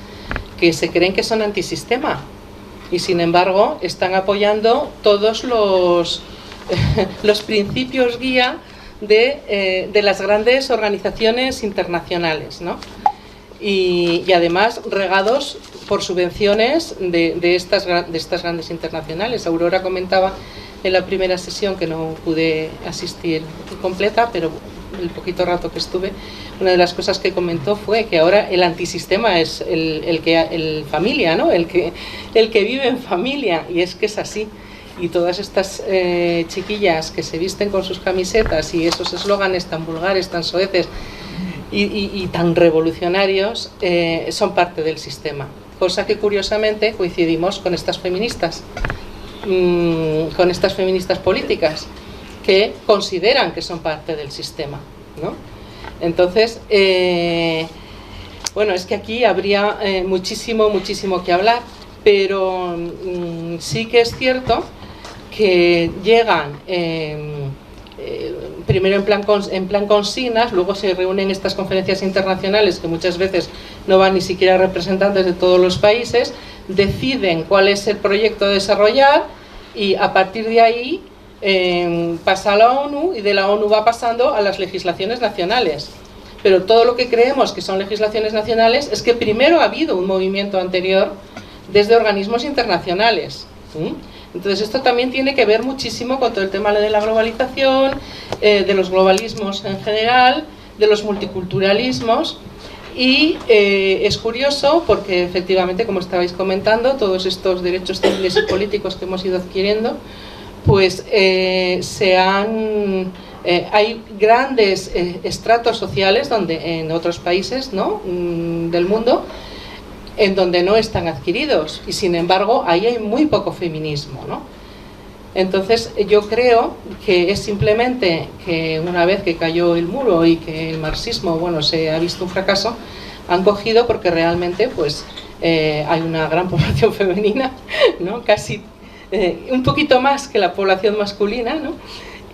que se creen que son antisistema y sin embargo están apoyando todos los principios guía de las grandes organizaciones internacionales, ¿no? Y además regados por subvenciones de estas grandes internacionales. Aurora comentaba en la primera sesión, que no pude asistir completa, pero el poquito rato que estuve, una de las cosas que comentó fue que ahora el antisistema es el familia, ¿no? El que vive en familia, y es que es así. Y todas estas chiquillas que se visten con sus camisetas y esos eslóganes tan vulgares, tan soeces y tan revolucionarios son parte del sistema, cosa que curiosamente coincidimos con estas feministas políticas que consideran que son parte del sistema, ¿no? Entonces, bueno, es que aquí habría muchísimo que hablar, pero sí que es cierto que llegan primero en plan consignas, luego se reúnen estas conferencias internacionales que muchas veces no van ni siquiera representantes de todos los países, deciden cuál es el proyecto a desarrollar y a partir de ahí pasa a la ONU y de la ONU va pasando a las legislaciones nacionales. Pero todo lo que creemos que son legislaciones nacionales es que primero ha habido un movimiento anterior desde organismos internacionales. Entonces esto también tiene que ver muchísimo con todo el tema de la globalización, de los globalismos en general, de los multiculturalismos, y es curioso porque efectivamente, como estabais comentando, todos estos derechos civiles y políticos que hemos ido adquiriendo, pues hay grandes estratos sociales donde en otros países, ¿no?, del mundo, en donde no están adquiridos, y sin embargo ahí hay muy poco feminismo, ¿no? Entonces yo creo que es simplemente que una vez que cayó el muro y que el marxismo, bueno, se ha visto un fracaso, han cogido porque realmente pues hay una gran población femenina, ¿no?, casi un poquito más que la población masculina, ¿no?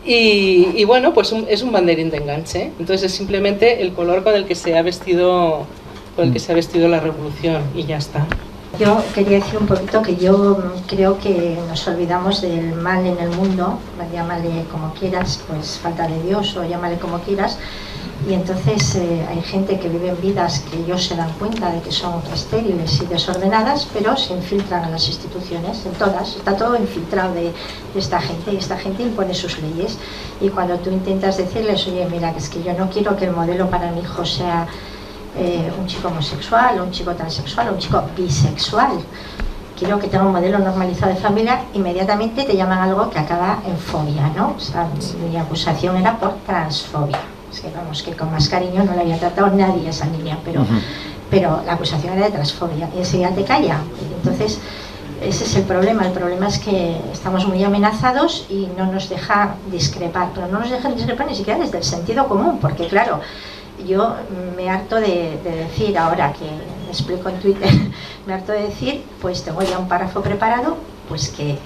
Y bueno, pues es un banderín de enganche. Entonces es simplemente el color con el que se ha vestido la revolución y ya está. Yo quería decir un poquito que yo creo que nos olvidamos del mal en el mundo, llámale como quieras, pues falta de Dios o llámale como quieras, y entonces hay gente que vive vidas que ellos se dan cuenta de que son estériles y desordenadas, pero se infiltran en las instituciones, en todas, está todo infiltrado de esta gente, y esta gente impone sus leyes, y cuando tú intentas decirles, oye, mira, que es que yo no quiero que el modelo para mi hijo sea un chico homosexual, un chico transexual, un chico bisexual, quiero que tenga un modelo normalizado de familia, inmediatamente te llaman algo que acaba en fobia, ¿no? O sea, mi acusación era por transfobia. Es que vamos, que con más cariño no le había tratado nadie a esa niña, pero la acusación era de transfobia y enseguida te calla. Entonces, ese es el problema es que estamos muy amenazados y no nos deja discrepar, pero no nos deja discrepar ni siquiera desde el sentido común, porque claro, yo me harto de decir, ahora que me explico en Twitter, me harto de decir, pues tengo ya un párrafo preparado, pues que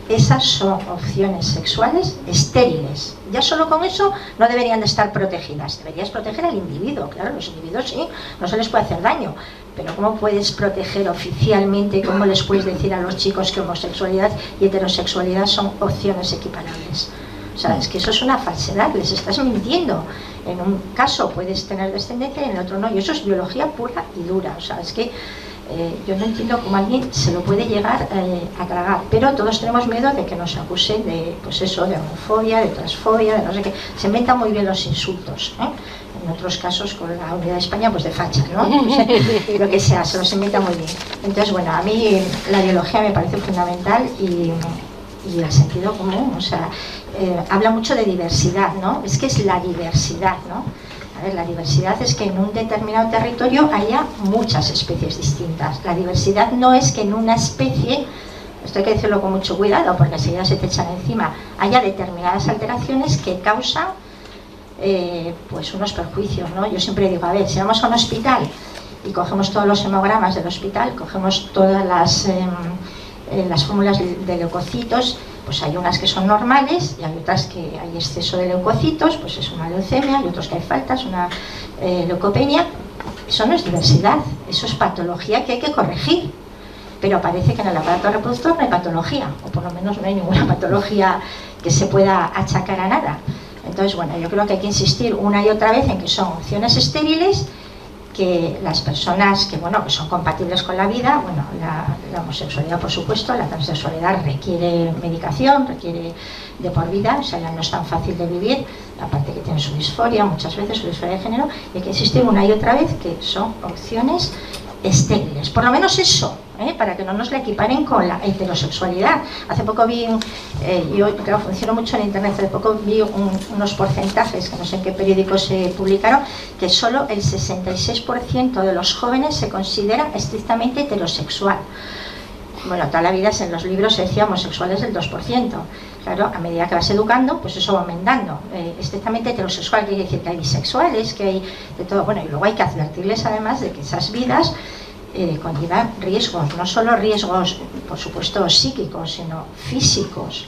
esas son opciones sexuales estériles. Ya solo con eso no deberían de estar protegidas. Deberías proteger al individuo, claro, los individuos sí, no se les puede hacer daño, pero ¿cómo puedes proteger oficialmente, cómo les puedes decir a los chicos que homosexualidad y heterosexualidad son opciones equiparables? O sea, es que eso es una falsedad, les estás mintiendo. En un caso puedes tener descendencia y en el otro no, y eso es biología pura y dura. O sea, es que yo no entiendo cómo alguien se lo puede llegar a tragar, pero todos tenemos miedo de que nos acusen de, pues eso, de homofobia, de transfobia, de no sé qué. Se inventan muy bien los insultos, ¿eh? En otros casos con la Unidad de España, pues de facha, ¿no? Lo que sea, se los inventa muy bien. Entonces, bueno, a mí la biología me parece fundamental y el sentido común, o sea, habla mucho de diversidad, ¿no? Es que es la diversidad, ¿no? A ver, la diversidad es que en un determinado territorio haya muchas especies distintas. La diversidad no es que en una especie, esto hay que decirlo con mucho cuidado porque enseguida se te echan encima, haya determinadas alteraciones que causan pues unos perjuicios, ¿no? Yo siempre digo, a ver, si vamos a un hospital y cogemos todos los hemogramas del hospital, cogemos todas las fórmulas de leucocitos, pues hay unas que son normales y hay otras que hay exceso de leucocitos, pues es una leucemia, y otros que hay faltas, una leucopenia. Eso no es diversidad, eso es patología que hay que corregir. Pero parece que en el aparato reproductor no hay patología, o por lo menos no hay ninguna patología que se pueda achacar a nada. Entonces, bueno, yo creo que hay que insistir una y otra vez en que son opciones estériles, que las personas que, bueno, que son compatibles con la vida, bueno, la homosexualidad por supuesto, la transexualidad requiere medicación, requiere de por vida, o sea, ya no es tan fácil de vivir, aparte que tiene su disforia, muchas veces su disforia de género, y hay que insistir una y otra vez que son opciones estériles, por lo menos eso, para que no nos la equiparen con la heterosexualidad. Hace poco vi, yo claro, funciono mucho en internet, hace poco vi unos porcentajes, que no sé en qué periódicos se publicaron, que solo el 66% de los jóvenes se considera estrictamente heterosexual. Bueno, toda la vida en los libros se decía homosexuales del 2%. Claro, a medida que vas educando, pues eso va aumentando. Estrictamente heterosexual quiere decir que hay bisexuales, que hay de todo. Bueno, y luego hay que advertirles además de que esas vidas conllevan riesgos, no solo riesgos, por supuesto, psíquicos, sino físicos.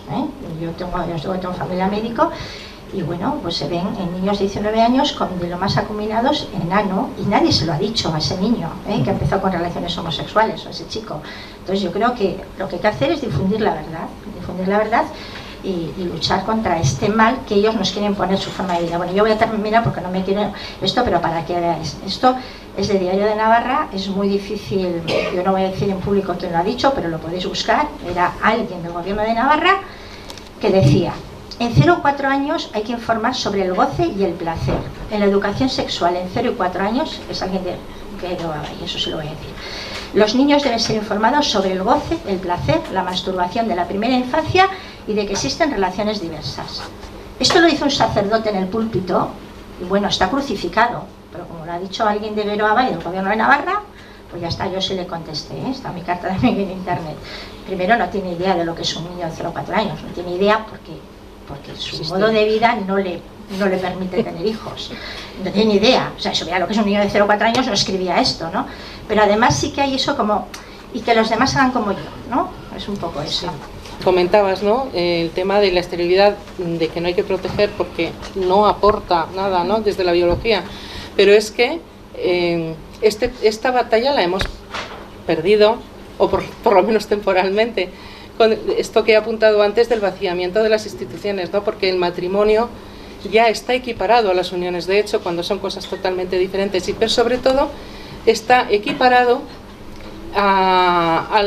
Yo tengo familia médico y bueno, pues se ven en niños de 19 años con glomas acuminados enano y nadie se lo ha dicho a ese niño que empezó con relaciones homosexuales o a ese chico. Entonces yo creo que lo que hay que hacer es difundir la verdad y luchar contra este mal que ellos nos quieren poner su forma de vida. Bueno, yo voy a terminar porque no me quiero esto, pero para que veáis, esto es de Diario de Navarra, es muy difícil, yo no voy a decir en público quién lo ha dicho, pero lo podéis buscar, era alguien del gobierno de Navarra que decía: en 0 o 4 años hay que informar sobre el goce y el placer. En la educación sexual en 0 y 4 años, es alguien de Navarra, y eso se lo voy a decir. Los niños deben ser informados sobre el goce, el placer, la masturbación de la primera infancia y de que existen relaciones diversas. Esto lo dice un sacerdote en el púlpito y bueno, está crucificado, pero como lo ha dicho alguien de Veroaba y del gobierno de Navarra, pues ya está, yo sí le contesté, está mi carta también en internet. Primero, no tiene idea de lo que es un niño de 0 o 4 años, no tiene idea porque su modo de vida no le permite tener hijos, no tiene idea, o sea, eso mira lo que es un niño de 0 o 4 años, no escribía esto, ¿no? Pero además sí que hay eso como, y que los demás hagan como yo, ¿no? Es un poco eso. Sí. Comentabas, ¿no? El tema de la esterilidad, de que no hay que proteger porque no aporta nada, ¿no? Desde la biología, pero es que esta batalla la hemos perdido, o por lo menos temporalmente, con esto que he apuntado antes del vaciamiento de las instituciones, ¿no? Porque el matrimonio ya está equiparado a las uniones de hecho cuando son cosas totalmente diferentes, y pero sobre todo está equiparado a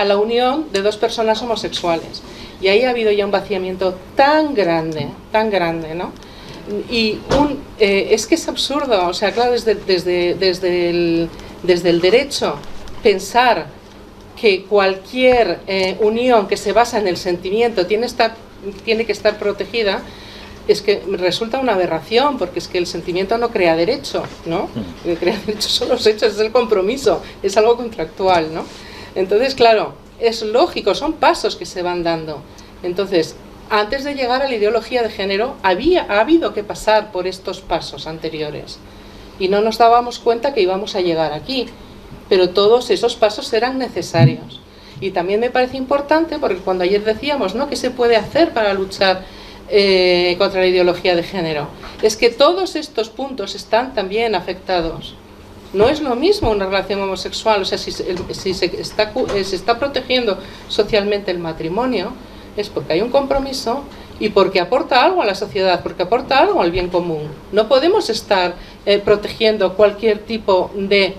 la unión de 2 personas homosexuales, y ahí ha habido ya un vaciamiento tan grande, ¿no? Y es que es absurdo, o sea, claro, desde el derecho pensar que cualquier unión que se basa en el sentimiento tiene que estar protegida, es que resulta una aberración, porque es que el sentimiento no crea derecho, ¿no? El que crea derecho son los hechos, es el compromiso, es algo contractual, ¿no? Entonces, claro, es lógico, son pasos que se van dando. Entonces, antes de llegar a la ideología de género, ha habido que pasar por estos pasos anteriores. Y no nos dábamos cuenta que íbamos a llegar aquí. Pero todos esos pasos eran necesarios. Y también me parece importante, porque cuando ayer decíamos, ¿no?, ¿qué se puede hacer para luchar contra la ideología de género? Es que todos estos puntos están también afectados. No es lo mismo una relación homosexual, o sea, si se está protegiendo socialmente el matrimonio, es porque hay un compromiso y porque aporta algo a la sociedad, porque aporta algo al bien común. No podemos estar protegiendo cualquier tipo de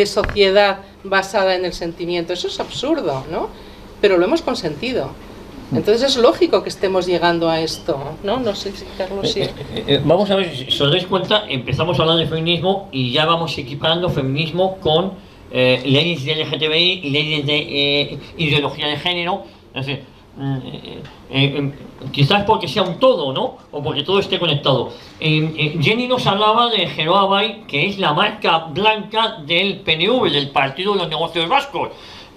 sociedad basada en el sentimiento. Eso es absurdo, ¿no? Pero lo hemos consentido. Entonces es lógico que estemos llegando a esto, ¿no? No sé si Carlos sí. Vamos a ver, si os dais cuenta, empezamos a hablar de feminismo y ya vamos equiparando feminismo con leyes de LGTBI y leyes de ideología de género. Es decir, quizás porque sea un todo, ¿no? O porque todo esté conectado. Jenny nos hablaba de Geroa Bai, que es la marca blanca del PNV, del Partido de los Negocios Vascos.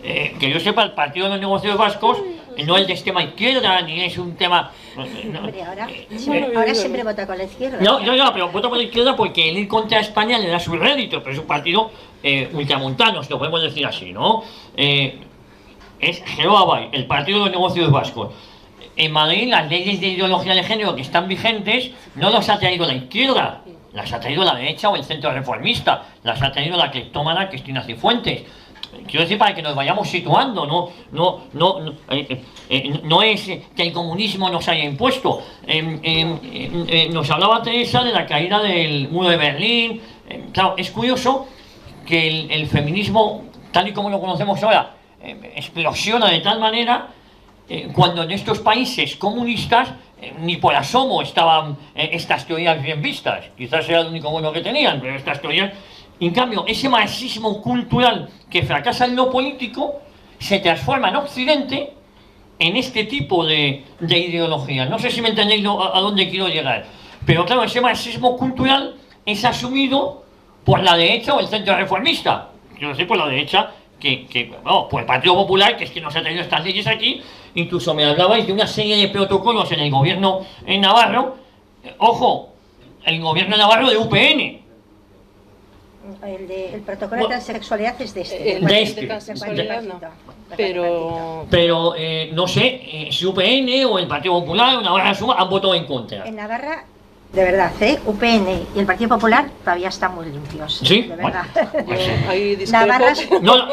Que yo sepa, el Partido de los Negocios Vascos no es de extrema izquierda, ni es un tema... Hombre, ahora siempre vota con la izquierda. No, pero vota con la izquierda porque el ir contra España le da su rédito, pero es un partido ultramontano, si lo podemos decir así, ¿no? Es Geroa Bai, el Partido de los Negocios Vascos. En Madrid, las leyes de ideología de género que están vigentes no las ha traído la izquierda, las ha traído la derecha o el centro reformista, las ha traído la cleptómana Cristina Cifuentes. Quiero decir, para que nos vayamos situando, no es que el comunismo nos haya impuesto. Nos hablaba Teresa de la caída del muro de Berlín. Claro, es curioso que el feminismo, tal y como lo conocemos ahora, explosiona de tal manera cuando en estos países comunistas ni por asomo estaban estas teorías bien vistas. Quizás era lo único bueno que tenían, pero estas teorías... En cambio, ese marxismo cultural que fracasa en lo político se transforma en Occidente en este tipo de ideología. No sé si me entendéis a dónde quiero llegar. Pero claro, ese marxismo cultural es asumido por la derecha o el centro reformista. Quiero decir, por la derecha, por el Partido Popular, que es que nos ha traído estas leyes aquí. Incluso me hablabais de una serie de protocolos en el gobierno en Navarro. Ojo, el gobierno de Navarro de UPN. El protocolo de transexualidad es de este. De transexualidad no. Pero no sé si UPN o el Partido Popular o Navarra Suma han votado en contra. En Navarra, de verdad, UPN y el Partido Popular todavía están muy limpios. Sí, de verdad. Ahí Navarra, no.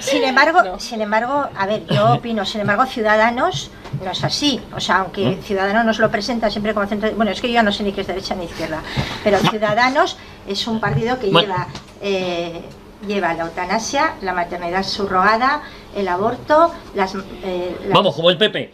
Sin embargo, a ver, yo opino, sin embargo, Ciudadanos no es así. O sea, aunque Ciudadanos nos lo presenta siempre como centro... Bueno, es que yo ya no sé ni qué es derecha ni izquierda. Pero Ciudadanos es un partido que lleva la eutanasia, la maternidad subrogada, el aborto, Vamos, como el PP.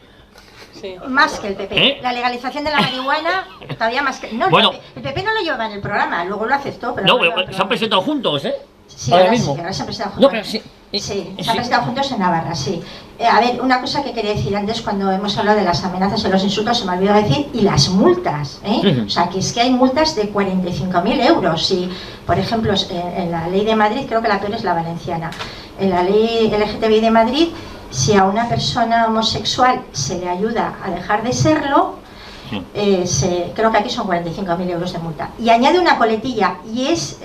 Sí. Más que el PP. La legalización de la marihuana, todavía más que... No, bueno, el PP no lo lleva en el programa, luego lo aceptó. Pero no, pero se han presentado juntos, ¿eh? Sí, ahora se han presentado juntos. No, pero sí. Sí, se han presentado juntos en Navarra, sí. A ver, una cosa que quería decir antes, cuando hemos hablado de las amenazas y los insultos, se me olvidó decir, y las multas, ¿eh? O sea, que es que hay multas de 45.000 euros. Y, por ejemplo, en la ley de Madrid, creo que la peor es la valenciana, en la ley LGTBI de Madrid, si a una persona homosexual se le ayuda a dejar de serlo, creo que aquí son 45.000 euros de multa. Y añade una coletilla, y es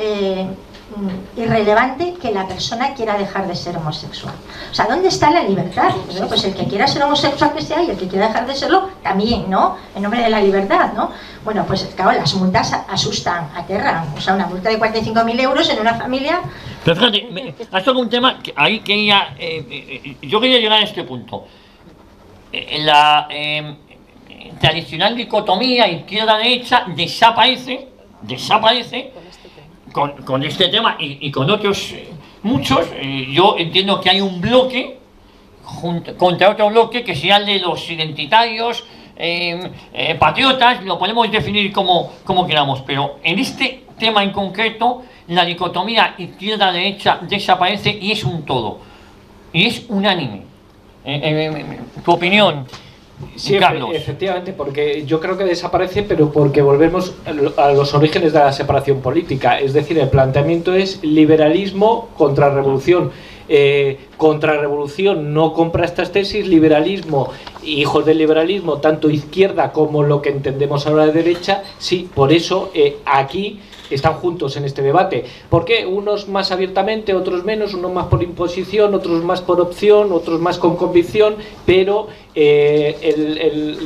irrelevante que la persona quiera dejar de ser homosexual. O sea, ¿dónde está la libertad? Pues el que quiera ser homosexual que sea, y el que quiera dejar de serlo también, ¿no? En nombre de la libertad, ¿no? Bueno, pues claro, las multas asustan, aterran. O sea, una multa de 45.000 euros en una familia... Pero fíjate, has tocado un tema que ahí quería... yo quería llegar a este punto. La tradicional dicotomía izquierda-derecha desaparece con este tema y con otros muchos. Yo entiendo que hay un bloque contra otro bloque que sea el de los identitarios, patriotas, lo podemos definir como queramos, pero en este tema en concreto la dicotomía izquierda-derecha desaparece y es un todo. Y es unánime. Tu opinión, Sí, Carlos. efectivamente, porque yo creo que desaparece, pero porque volvemos a los orígenes de la separación política. Es decir, el planteamiento es liberalismo contra revolución. Contrarrevolución no compra estas tesis, liberalismo, hijos del liberalismo, tanto izquierda como lo que entendemos ahora de derecha, sí, por eso aquí están juntos en este debate. ¿Por qué? Unos más abiertamente, otros menos, unos más por imposición, otros más por opción, otros más con convicción, pero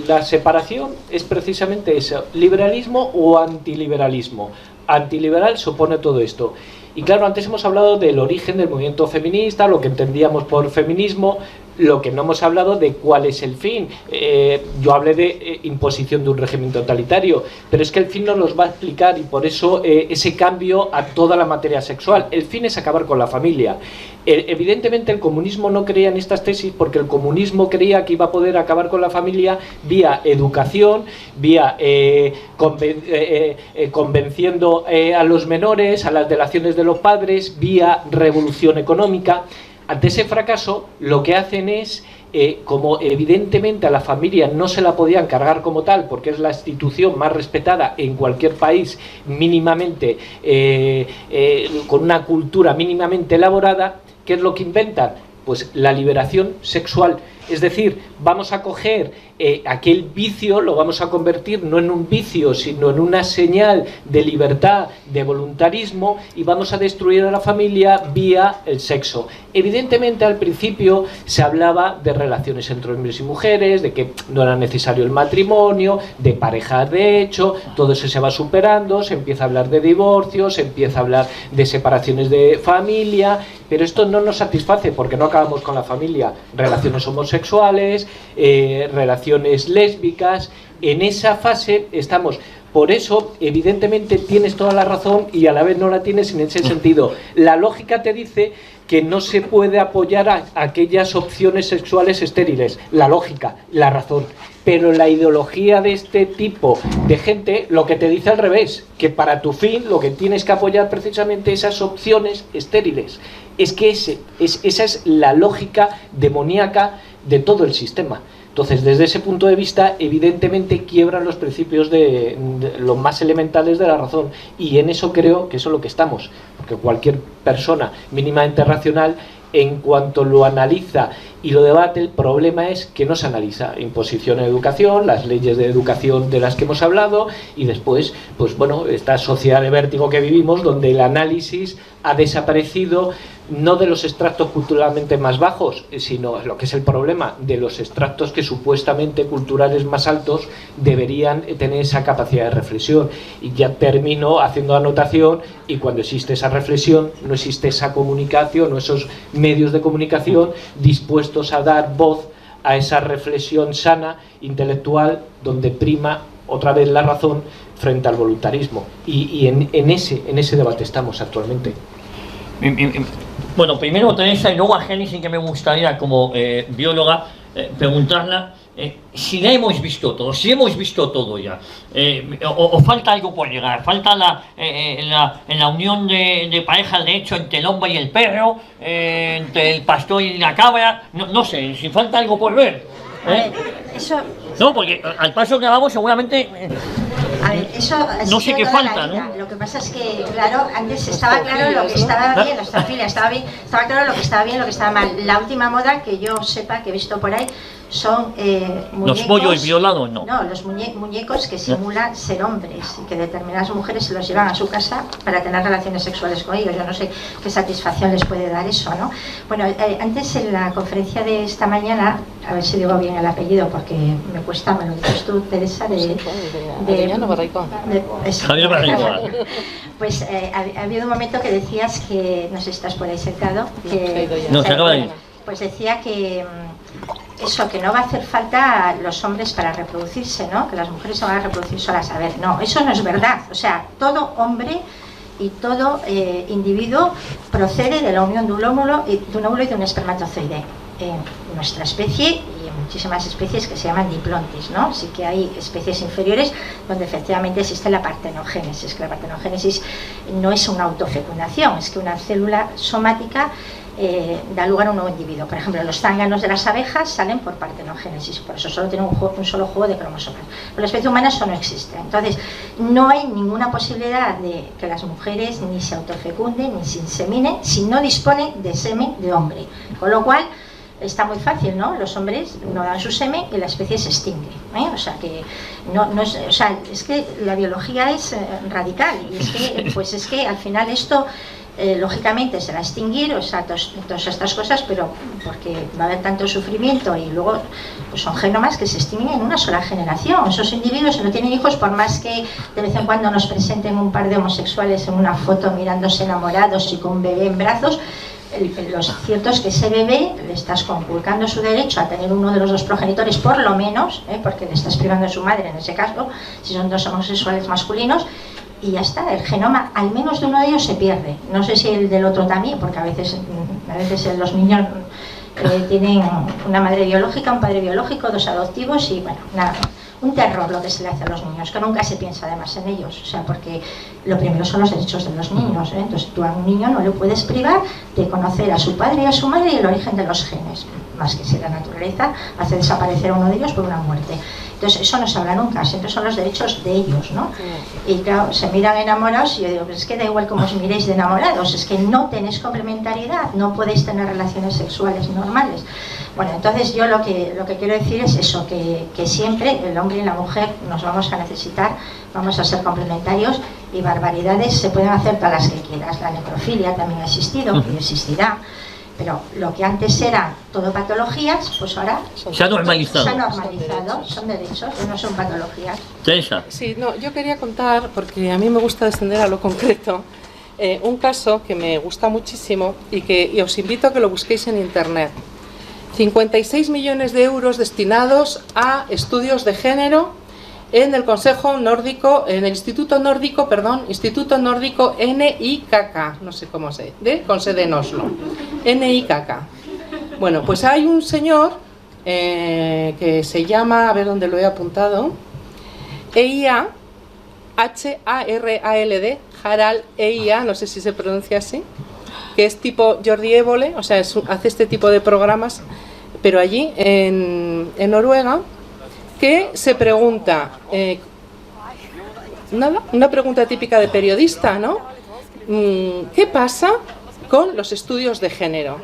la separación es precisamente eso, liberalismo o antiliberalismo. Antiliberal supone todo esto. Y claro, antes hemos hablado del origen del movimiento feminista, lo que entendíamos por feminismo, lo que no hemos hablado de cuál es el fin. Yo hablé de imposición de un régimen totalitario, pero es que el fin nos los va a explicar y por eso ese cambio a toda la materia sexual. El fin es acabar con la familia. Evidentemente el comunismo no creía en estas tesis porque el comunismo creía que iba a poder acabar con la familia vía educación, vía convenciendo a los menores, a las delaciones de los padres, vía revolución económica. Ante ese fracaso, lo que hacen es, como evidentemente a la familia no se la podían cargar como tal, porque es la institución más respetada en cualquier país, mínimamente, con una cultura mínimamente elaborada, ¿qué es lo que inventan? Pues la liberación sexual. Es decir, vamos a coger aquel vicio, lo vamos a convertir no en un vicio, sino en una señal de libertad, de voluntarismo, y vamos a destruir a la familia vía el sexo. Evidentemente, al principio se hablaba de relaciones entre hombres y mujeres, de que no era necesario el matrimonio, de pareja de hecho, todo eso se va superando, se empieza a hablar de divorcios, se empieza a hablar de separaciones de familia, pero esto no nos satisface porque no acabamos con la familia. Relaciones homosexuales, relaciones lésbicas, en esa fase estamos. Por eso, evidentemente, tienes toda la razón y a la vez no la tienes en ese sentido. La lógica te dice que no se puede apoyar a aquellas opciones sexuales estériles. La lógica, la razón. Pero la ideología de este tipo de gente lo que te dice al revés, que para tu fin lo que tienes que apoyar precisamente esas opciones estériles. Es que esa es la lógica demoníaca de todo el sistema. Entonces, desde ese punto de vista, evidentemente quiebran los principios de los más elementales de la razón. Y en eso creo que eso es lo que estamos. Porque cualquier persona mínimamente racional, en cuanto lo analiza y lo debate, el problema es que no se analiza imposición en educación, las leyes de educación de las que hemos hablado, y después, pues bueno, esta sociedad de vértigo que vivimos, donde el análisis ha desaparecido, no de los extractos culturalmente más bajos, sino lo que es el problema de los extractos que supuestamente culturales más altos deberían tener esa capacidad de reflexión. Y ya termino haciendo anotación, y cuando existe esa reflexión, no existe esa comunicación o esos medios de comunicación dispuestos a dar voz a esa reflexión sana, intelectual, donde prima otra vez la razón frente al voluntarismo. Y en ese debate estamos actualmente. Bueno, primero Teresa y luego a Génesis, que me gustaría como bióloga preguntarla si la hemos visto todo, si hemos visto todo ya, o falta algo por llegar, falta en la unión de parejas de hecho entre el hombre y el perro, entre el pastor y la cabra, no sé, si falta algo por ver. A ver, eso... No, porque al paso que vamos seguramente... A ver, eso no sé qué falta, ¿no? Lo que pasa es que, claro, antes estaba claro lo que estaba bien, estaba claro lo que estaba bien, lo que estaba mal. La última moda que yo sepa, que he visto por ahí, son muñecos... ¿Los pollos violados? No. No, los muñecos que simulan ser hombres y que determinadas mujeres se los llevan a su casa para tener relaciones sexuales con ellos. Yo no sé qué satisfacción les puede dar eso, ¿no? Bueno, antes en la conferencia de esta mañana, a ver si digo bien el apellido porque me cuesta, me lo dices tú, Teresa, Javier Barricón. Pues ha habido un momento que decías que, no sé si estás por ahí sentado, que... No, se acaba de ir. Pues decía que eso, que no va a hacer falta los hombres para reproducirse, ¿no? Que las mujeres se van a reproducir solas. A ver, no, eso no es verdad. O sea, todo hombre y todo individuo procede de la unión de un óvulo y de un espermatozoide. En nuestra especie y en muchísimas especies que se llaman diplontis, ¿no? Sí que hay especies inferiores donde efectivamente existe la partenogénesis, que la partenogénesis no es una autofecundación, es que una célula somática da lugar a un nuevo individuo. Por ejemplo, los zánganos de las abejas salen por partenogénesis, por eso solo tienen un solo juego de cromosomas. En la especie humana eso no existe. Entonces, no hay ninguna posibilidad de que las mujeres ni se autofecunden ni se inseminen si no disponen de semen de hombre. Con lo cual, está muy fácil, ¿no? Los hombres no dan su semen y la especie se extingue, ¿eh? O sea que no es, o sea, es que la biología es radical y es que, pues es que al final esto lógicamente se va a extinguir, o sea, todas estas cosas, pero porque va a haber tanto sufrimiento y luego pues son genomas que se extinguen en una sola generación. Esos individuos no tienen hijos por más que de vez en cuando nos presenten un par de homosexuales en una foto mirándose enamorados y con un bebé en brazos. Lo cierto es que ese bebé le estás conculcando su derecho a tener uno de los dos progenitores por lo menos, porque le estás privando de su madre en ese caso, si son dos homosexuales masculinos, y ya está, el genoma al menos de uno de ellos se pierde. No sé si el del otro también, porque a veces los niños tienen una madre biológica, un padre biológico, dos adoptivos y bueno, nada, un terror lo que se le hace a los niños, que nunca se piensa además en ellos, o sea, porque lo primero son los derechos de los niños, entonces tú a un niño no le puedes privar de conocer a su padre y a su madre y el origen de los genes, más que si la naturaleza hace desaparecer a uno de ellos por una muerte. Entonces eso no se habla nunca, siempre son los derechos de ellos, ¿no? Y claro, se miran enamorados y yo digo, pues es que da igual cómo os miréis de enamorados, es que no tenéis complementariedad, no podéis tener relaciones sexuales normales. Bueno, entonces yo lo que quiero decir es eso, que siempre el hombre y la mujer nos vamos a necesitar, vamos a ser complementarios y barbaridades se pueden hacer todas las que quieras. La necrofilia también ha existido y existirá. Pero lo que antes era todo patologías, pues ahora se ha normalizado. Se ha normalizado, son derechos, no son patologías. Teresa. Sí, no, yo quería contar, porque a mí me gusta descender a lo concreto, un caso que me gusta muchísimo y os invito a que lo busquéis en internet. 56 millones de euros destinados a estudios de género en el Consejo Nórdico, en el Instituto Nórdico NIKK, no sé cómo se dice, con sede en Oslo, NIKK. Bueno, pues hay un señor que se llama, a ver dónde lo he apuntado, EIA, H-A-R-A-L-D, Harald EIA, no sé si se pronuncia así, que es tipo Jordi Évole, o sea, hace este tipo de programas, pero allí en Noruega, que se pregunta, una pregunta típica de periodista, ¿no? ¿Qué pasa con los estudios de género?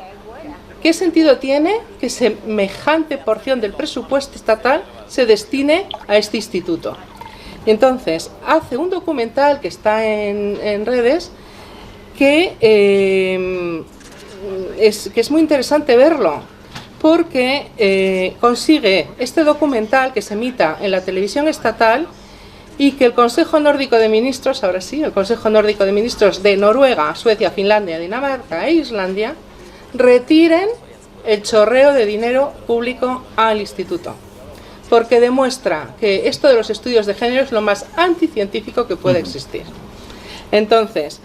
¿Qué sentido tiene que semejante porción del presupuesto estatal se destine a este instituto? Y entonces, hace un documental que está en redes que es muy interesante verlo, porque consigue este documental que se emita en la televisión estatal y que el Consejo Nórdico de Ministros, ahora sí, el Consejo Nórdico de Ministros de Noruega, Suecia, Finlandia, Dinamarca e Islandia, retiren el chorreo de dinero público al instituto, porque demuestra que esto de los estudios de género es lo más anticientífico que puede existir. Entonces,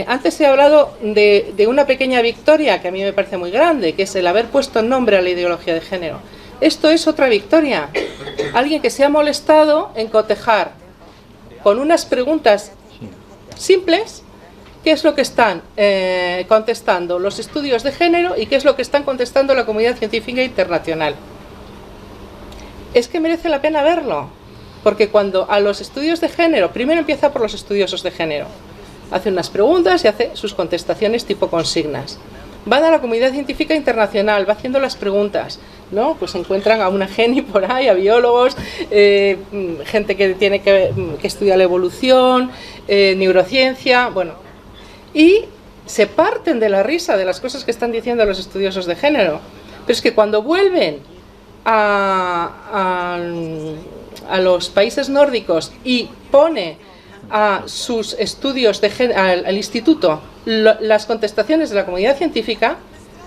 antes he hablado de una pequeña victoria que a mí me parece muy grande, que es el haber puesto nombre a la ideología de género. Esto es otra victoria. Alguien que se ha molestado en cotejar con unas preguntas simples qué es lo que están contestando los estudios de género y qué es lo que están contestando la comunidad científica internacional. Es que merece la pena verlo, porque cuando a los estudios de género, primero empieza por los estudiosos de género, hace unas preguntas y hace sus contestaciones tipo consignas. Van a la comunidad científica internacional, va haciendo las preguntas, ¿no? Pues encuentran a una geni por ahí, a biólogos, gente que tiene que estudiar la evolución, neurociencia, bueno. Y se parten de la risa de las cosas que están diciendo los estudiosos de género. Pero es que cuando vuelven a los países nórdicos y pone a sus estudios de al instituto las contestaciones de la comunidad científica,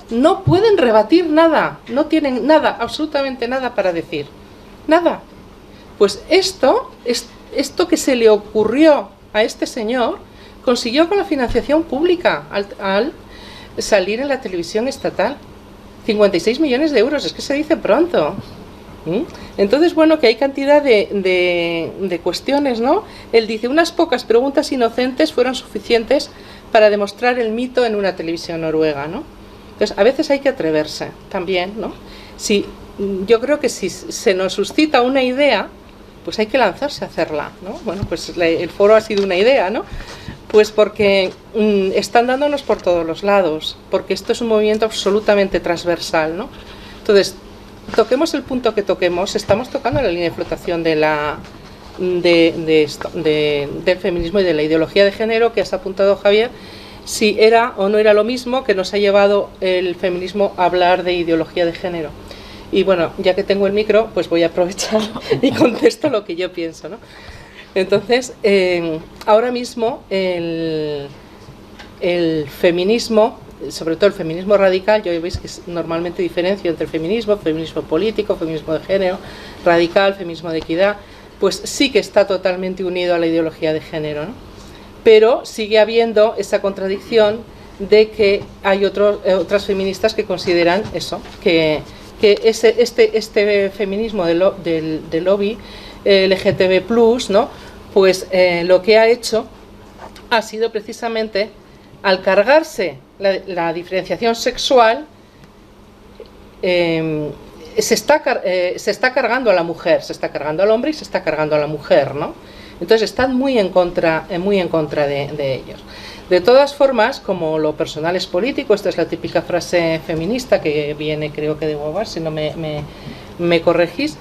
no pueden rebatir nada, no tienen nada, absolutamente nada para decir, nada. Pues esto que se le ocurrió a este señor consiguió con la financiación pública al salir en la televisión estatal. 56 millones de euros, es que se dice pronto. Entonces, bueno, que hay cantidad de cuestiones, ¿no? Él dice, unas pocas preguntas inocentes fueron suficientes para demostrar el mito en una televisión noruega, ¿no? Entonces, a veces hay que atreverse también, ¿no? Yo creo que si se nos suscita una idea, pues hay que lanzarse a hacerla, ¿no? Bueno, pues el foro ha sido una idea, ¿no? Pues porque están dándonos por todos los lados, porque esto es un movimiento absolutamente transversal, ¿no? Entonces, toquemos el punto que toquemos, estamos tocando la línea de flotación del feminismo y de la ideología de género que has apuntado, Javier, si era o no era lo mismo que nos ha llevado el feminismo a hablar de ideología de género. Y bueno, ya que tengo el micro, pues voy a aprovechar y contesto lo que yo pienso, ¿no? Entonces, ahora mismo el feminismo, sobre todo el feminismo radical, yo veis que normalmente diferencio entre feminismo político, feminismo de género, radical, feminismo de equidad, pues sí que está totalmente unido a la ideología de género, ¿no? Pero sigue habiendo esa contradicción de que hay otras feministas que consideran eso, que este feminismo del lobby LGTB+, ¿no? Pues lo que ha hecho ha sido precisamente, al cargarse la diferenciación sexual, se está cargando a la mujer, se está cargando al hombre y se está cargando a la mujer, ¿no? Entonces están muy en contra de ellos. De todas formas, como lo personal es político, esta es la típica frase feminista que viene, creo que de Wobar, si no me corregís,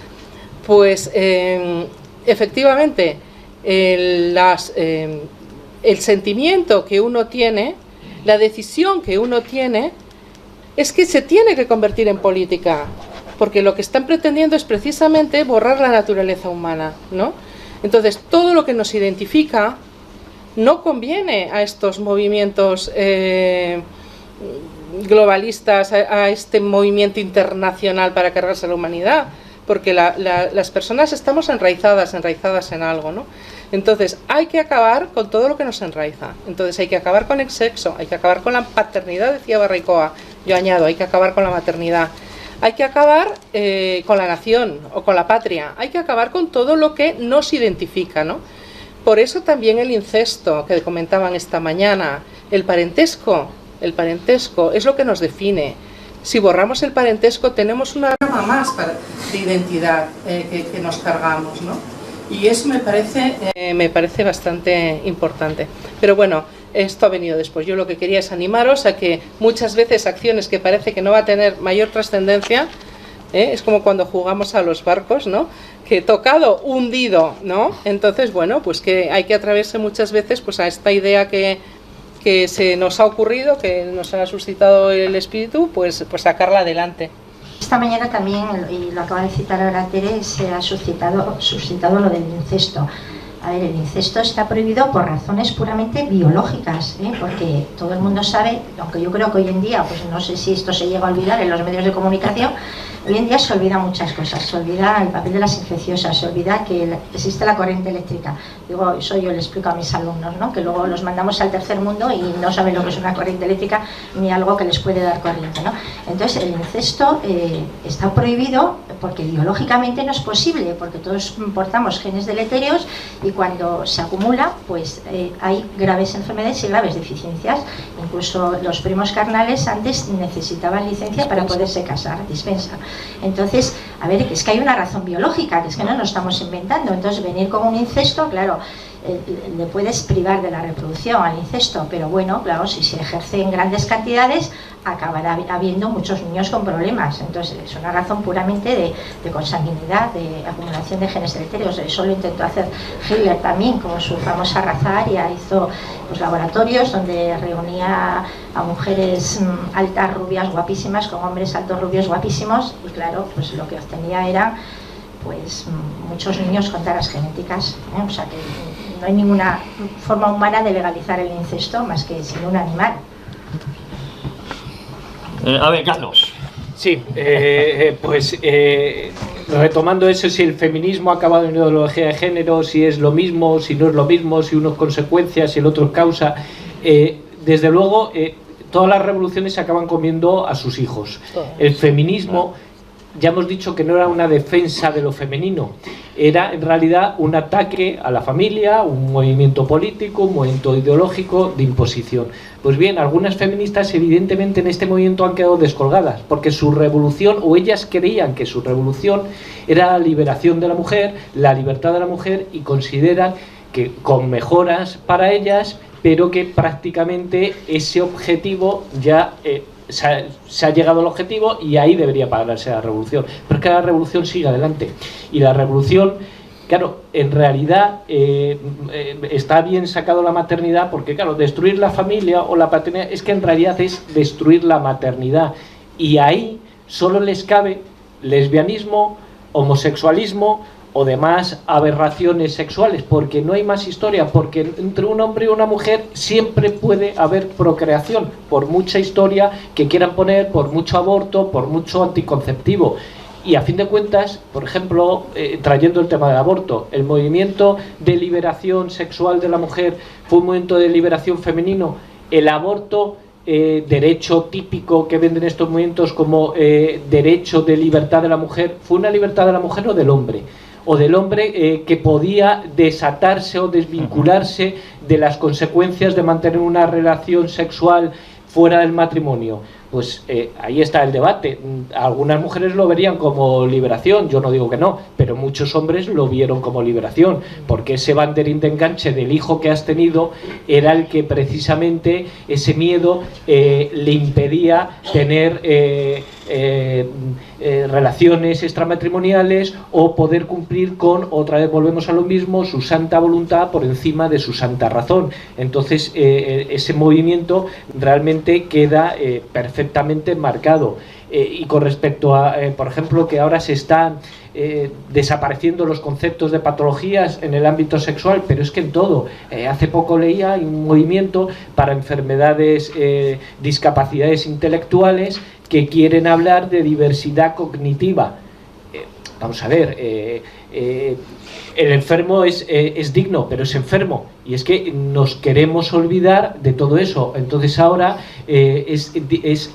pues efectivamente el sentimiento que uno tiene, la decisión que uno tiene, es que se tiene que convertir en política, porque lo que están pretendiendo es precisamente borrar la naturaleza humana, ¿no? Entonces, todo lo que nos identifica no conviene a estos movimientos globalistas, a este movimiento internacional para cargarse a la humanidad, porque las personas estamos enraizadas en algo, ¿no? Entonces, hay que acabar con todo lo que nos enraiza. Entonces, hay que acabar con el sexo, hay que acabar con la paternidad, decía Barricoa. Yo añado, hay que acabar con la maternidad. Hay que acabar con la nación o con la patria. Hay que acabar con todo lo que nos identifica, ¿no? Por eso también el incesto, que comentaban esta mañana, el parentesco es lo que nos define. Si borramos el parentesco, tenemos una rama más de identidad que nos cargamos, ¿no? Y eso me parece bastante importante. Pero bueno, esto ha venido después. Yo lo que quería es animaros a que muchas veces acciones que parece que no va a tener mayor trascendencia, es como cuando jugamos a los barcos, ¿no? Que tocado, hundido, ¿no? Entonces, bueno, pues que hay que atreverse muchas veces pues a esta idea que se nos ha ocurrido, que nos ha suscitado el espíritu, pues sacarla adelante. Esta mañana también, y lo acaba de citar ahora Tere, se ha suscitado lo del incesto. A ver, el incesto está prohibido por razones puramente biológicas, porque todo el mundo sabe, aunque yo creo que hoy en día, pues no sé si esto se llega a olvidar en los medios de comunicación, hoy en día se olvidan muchas cosas, se olvida el papel de las infecciosas, se olvida que existe la corriente eléctrica. Digo, eso yo le explico a mis alumnos, ¿no? Que luego los mandamos al tercer mundo y no saben lo que es una corriente eléctrica ni algo que les puede dar corriente, ¿no? Entonces el incesto está prohibido porque biológicamente no es posible, porque todos portamos genes deletéreos y cuando se acumula, pues hay graves enfermedades y graves deficiencias. Incluso los primos carnales antes necesitaban licencia para poderse casar, dispensa. Entonces, a ver, es que hay una razón biológica, que es que no nos estamos inventando. Entonces, venir con un incesto, claro, le puedes privar de la reproducción al incesto, pero bueno, claro, si se ejerce en grandes cantidades, acabará habiendo muchos niños con problemas. Entonces, es una razón puramente de consanguinidad, de acumulación de genes deletéreos. Eso lo intentó hacer Hitler también, con su famosa raza aria. Hizo pues, laboratorios donde reunía a mujeres altas, rubias, guapísimas, con hombres altos, rubios, guapísimos, y claro, pues lo que obtenía era pues muchos niños con taras genéticas, O sea que no hay ninguna forma humana de legalizar el incesto más que sin un animal. A ver, Carlos. Sí, retomando eso, si el feminismo ha acabado en ideología de género, si es lo mismo, si no es lo mismo, si uno es consecuencia, si el otro es causa, desde luego todas las revoluciones se acaban comiendo a sus hijos. El feminismo, ya hemos dicho que no era una defensa de lo femenino, era en realidad un ataque a la familia, un movimiento político, un movimiento ideológico de imposición. Pues bien, algunas feministas evidentemente en este movimiento han quedado descolgadas, porque su revolución, o ellas creían que su revolución era la liberación de la mujer, la libertad de la mujer, y consideran que con mejoras para ellas, pero que prácticamente ese objetivo ya se ha llegado al objetivo y ahí debería pararse la revolución. Pero es que la revolución sigue adelante. Y la revolución, claro, en realidad está bien sacado la maternidad, porque claro, destruir la familia o la paternidad es que en realidad es destruir la maternidad. Y ahí solo les cabe lesbianismo, homosexualismo o demás aberraciones sexuales, porque no hay más historia, porque entre un hombre y una mujer siempre puede haber procreación, por mucha historia que quieran poner, por mucho aborto, por mucho anticonceptivo. Y a fin de cuentas, por ejemplo, trayendo el tema del aborto, el movimiento de liberación sexual de la mujer fue un movimiento de liberación femenino. El aborto, derecho típico que venden estos movimientos como derecho de libertad de la mujer, ¿fue una libertad de la mujer o del hombre? O del hombre que podía desatarse o desvincularse de las consecuencias de mantener una relación sexual fuera del matrimonio. Pues ahí está el debate. Algunas mujeres lo verían como liberación, yo no digo que no, pero muchos hombres lo vieron como liberación, porque ese banderín de enganche del hijo que has tenido era el que precisamente ese miedo le impedía tener relaciones extramatrimoniales o poder cumplir con, otra vez volvemos a lo mismo, su santa voluntad por encima de su santa razón. Entonces ese movimiento realmente queda perfectamente marcado. Y con respecto a, por ejemplo, que ahora se están desapareciendo los conceptos de patologías en el ámbito sexual, pero es que en todo. Hace poco leía un movimiento para enfermedades, discapacidades intelectuales, que quieren hablar de diversidad cognitiva. Vamos a ver, el enfermo es digno, pero es enfermo, y es que nos queremos olvidar de todo eso. Entonces ahora es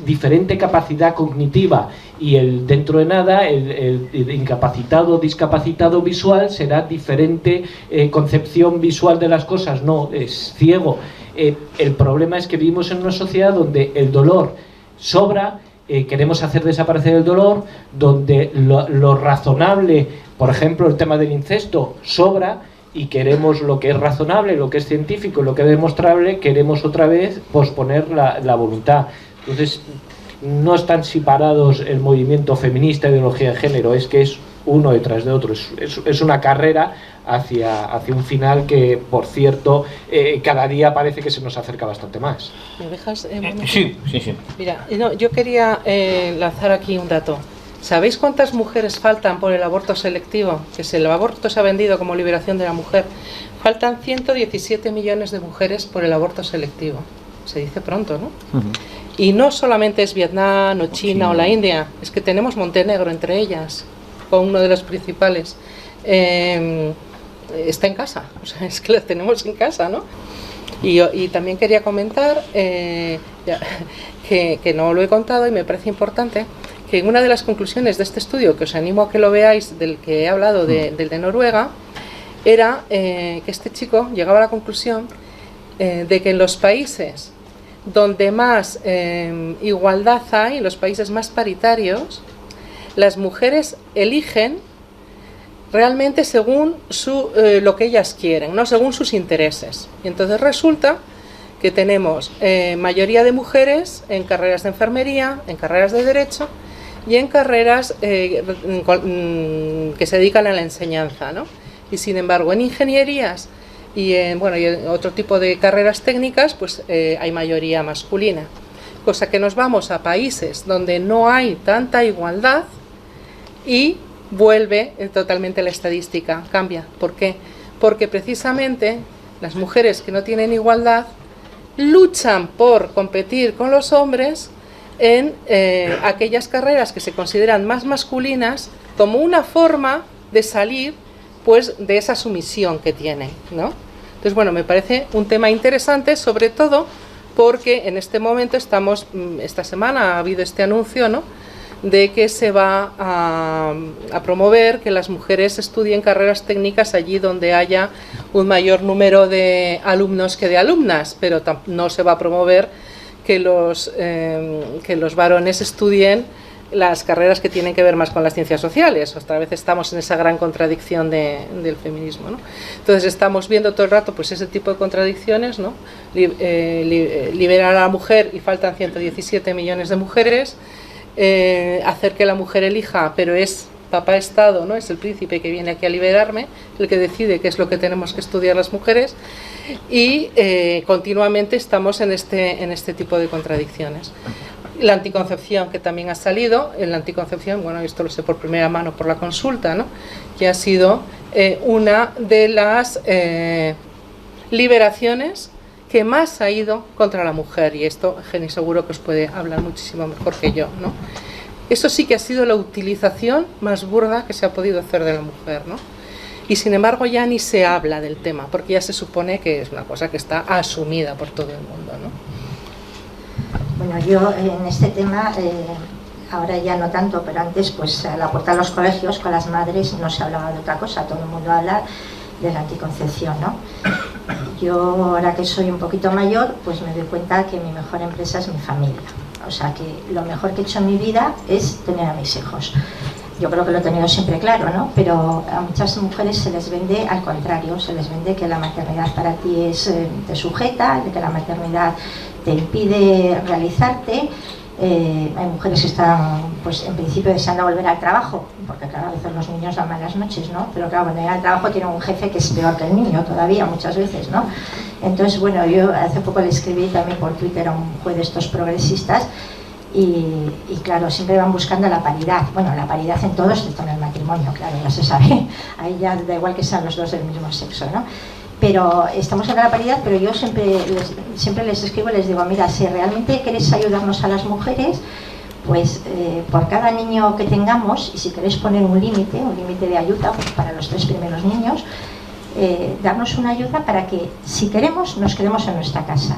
diferente capacidad cognitiva, y dentro de nada el incapacitado, discapacitado visual será diferente concepción visual de las cosas. No, es ciego. El problema es que vivimos en una sociedad donde el dolor sobra. Queremos hacer desaparecer el dolor, donde lo razonable, por ejemplo el tema del incesto, sobra, y queremos lo que es razonable, lo que es científico, lo que es demostrable, queremos otra vez posponer la voluntad. Entonces no están separados el movimiento feminista y ideología de género, es que es uno detrás de otro, es una carrera hacia un final que, por cierto, cada día parece que se nos acerca bastante más. ¿Me dejas? Sí. Mira, no, yo quería lanzar aquí un dato. ¿Sabéis cuántas mujeres faltan por el aborto selectivo? Que el aborto se ha vendido como liberación de la mujer. Faltan 117 millones de mujeres por el aborto selectivo. Se dice pronto, ¿no? Y no solamente es Vietnam o China o la India, es que tenemos Montenegro entre ellas, con uno de los principales. Está en casa, o sea, es que la tenemos en casa, ¿no? Y también quería comentar, que no lo he contado y me parece importante, que una de las conclusiones de este estudio, que os animo a que lo veáis, del que he hablado, del de Noruega, era que este chico llegaba a la conclusión de que en los países donde más igualdad hay, en los países más paritarios, las mujeres eligen realmente según lo que ellas quieren, no según sus intereses. Y entonces resulta que tenemos mayoría de mujeres en carreras de enfermería, en carreras de derecho y en carreras que se dedican a la enseñanza, ¿no? Y sin embargo en ingenierías y en otro tipo de carreras técnicas pues hay mayoría masculina, cosa que nos vamos a países donde no hay tanta igualdad y vuelve totalmente la estadística, cambia. ¿Por qué? Porque precisamente las mujeres que no tienen igualdad luchan por competir con los hombres en aquellas carreras que se consideran más masculinas, como una forma de salir pues de esa sumisión que tienen, ¿no? Entonces, bueno, me parece un tema interesante, sobre todo porque en este momento estamos, esta semana ha habido este anuncio, ¿no?, de que se va a promover que las mujeres estudien carreras técnicas allí donde haya un mayor número de alumnos que de alumnas, pero no se va a promover que los varones estudien las carreras que tienen que ver más con las ciencias sociales. Otra vez estamos en esa gran contradicción del feminismo, ¿no? Entonces estamos viendo todo el rato pues ese tipo de contradicciones, ¿no? Liberar a la mujer y faltan 117 millones de mujeres, hacer que la mujer elija, pero es papá Estado, ¿no?, es el príncipe que viene aquí a liberarme, el que decide qué es lo que tenemos que estudiar las mujeres, y continuamente estamos en este tipo de contradicciones. La anticoncepción, que también ha salido, la anticoncepción, bueno, esto lo sé por primera mano por la consulta, ¿no?, que ha sido una de las liberaciones que más ha ido contra la mujer, y esto Jenny seguro que os puede hablar muchísimo mejor que yo, ¿no? Eso sí que ha sido la utilización más burda que se ha podido hacer de la mujer, ¿no? Y sin embargo ya ni se habla del tema, porque ya se supone que es una cosa que está asumida por todo el mundo, ¿no? Bueno, yo en este tema, ahora ya no tanto, pero antes, pues a la puerta de los colegios con las madres no se hablaba de otra cosa, todo el mundo habla de la anticoncepción, ¿no? Yo ahora que soy un poquito mayor, pues me doy cuenta que mi mejor empresa es mi familia. O sea que lo mejor que he hecho en mi vida es tener a mis hijos. Yo creo que lo he tenido siempre claro, ¿no? Pero a muchas mujeres se les vende al contrario, se les vende que la maternidad para ti te sujeta, que la maternidad te impide realizarte. Hay mujeres que están, pues en principio, deseando volver al trabajo, porque claro, a veces los niños dan malas noches, ¿no? Pero claro, cuando llegan al trabajo tienen un jefe que es peor que el niño todavía, muchas veces, ¿no? Entonces, bueno, yo hace poco le escribí también por Twitter a un juez de estos progresistas y claro, siempre van buscando la paridad. Bueno, la paridad en todo, excepto en el matrimonio, claro, ya se sabe. Ahí ya da igual que sean los dos del mismo sexo, ¿no? Pero estamos en la paridad, pero yo siempre les escribo y les digo, mira, si realmente queréis ayudarnos a las mujeres, pues por cada niño que tengamos, y si queréis poner un límite de ayuda, pues para los 3 primeros niños, darnos una ayuda para que, si queremos, nos quedemos en nuestra casa.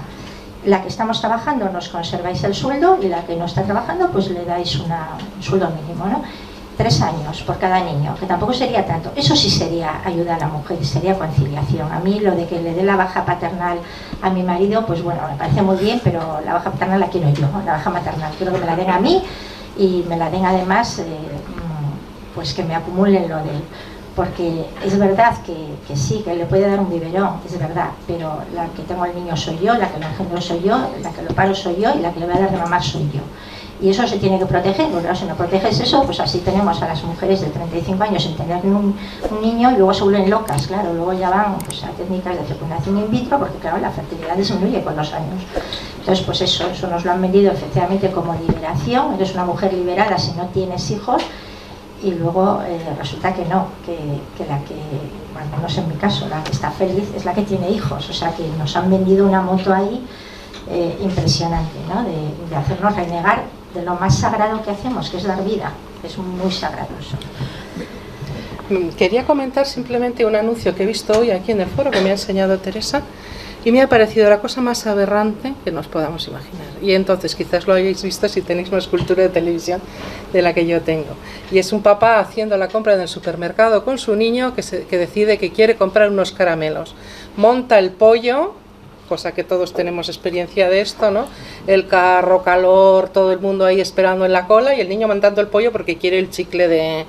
La que estamos trabajando nos conserváis el sueldo y la que no está trabajando pues le dais un sueldo mínimo, ¿no? 3 años por cada niño, que tampoco sería tanto. Eso sí sería ayuda a la mujer, sería conciliación. A mí lo de que le dé la baja paternal a mi marido, pues bueno, me parece muy bien, pero la baja paternal la quiero yo, la baja maternal. Quiero que me la den a mí y me la den además, pues que me acumulen lo de él. Porque es verdad que sí, que le puede dar un biberón, es verdad, pero la que tengo al niño soy yo, la que lo engendro soy yo, la que lo paro soy yo y la que le voy a dar de mamar soy yo. Y eso se tiene que proteger, porque si no proteges eso, pues así tenemos a las mujeres de 35 años sin tener un niño y luego se vuelven locas, claro, luego ya van pues, a técnicas de fecundación in vitro, porque claro, la fertilidad disminuye con los años. Entonces, pues eso nos lo han vendido efectivamente como liberación, eres una mujer liberada si no tienes hijos, y luego resulta que no, que la que, bueno, al menos en mi caso, la que está feliz es la que tiene hijos, o sea que nos han vendido una moto ahí impresionante, ¿no? De hacernos renegar de lo más sagrado que hacemos, que es dar vida, es muy sagrado eso. Quería comentar simplemente un anuncio que he visto hoy aquí en el foro que me ha enseñado Teresa y me ha parecido la cosa más aberrante que nos podamos imaginar. Y entonces quizás lo hayáis visto si tenéis más cultura de televisión de la que yo tengo. Y es un papá haciendo la compra en el supermercado con su niño que decide que quiere comprar unos caramelos. Monta el pollo, cosa que todos tenemos experiencia de esto, ¿no? El carro, calor, todo el mundo ahí esperando en la cola y el niño montando el pollo porque quiere el chicle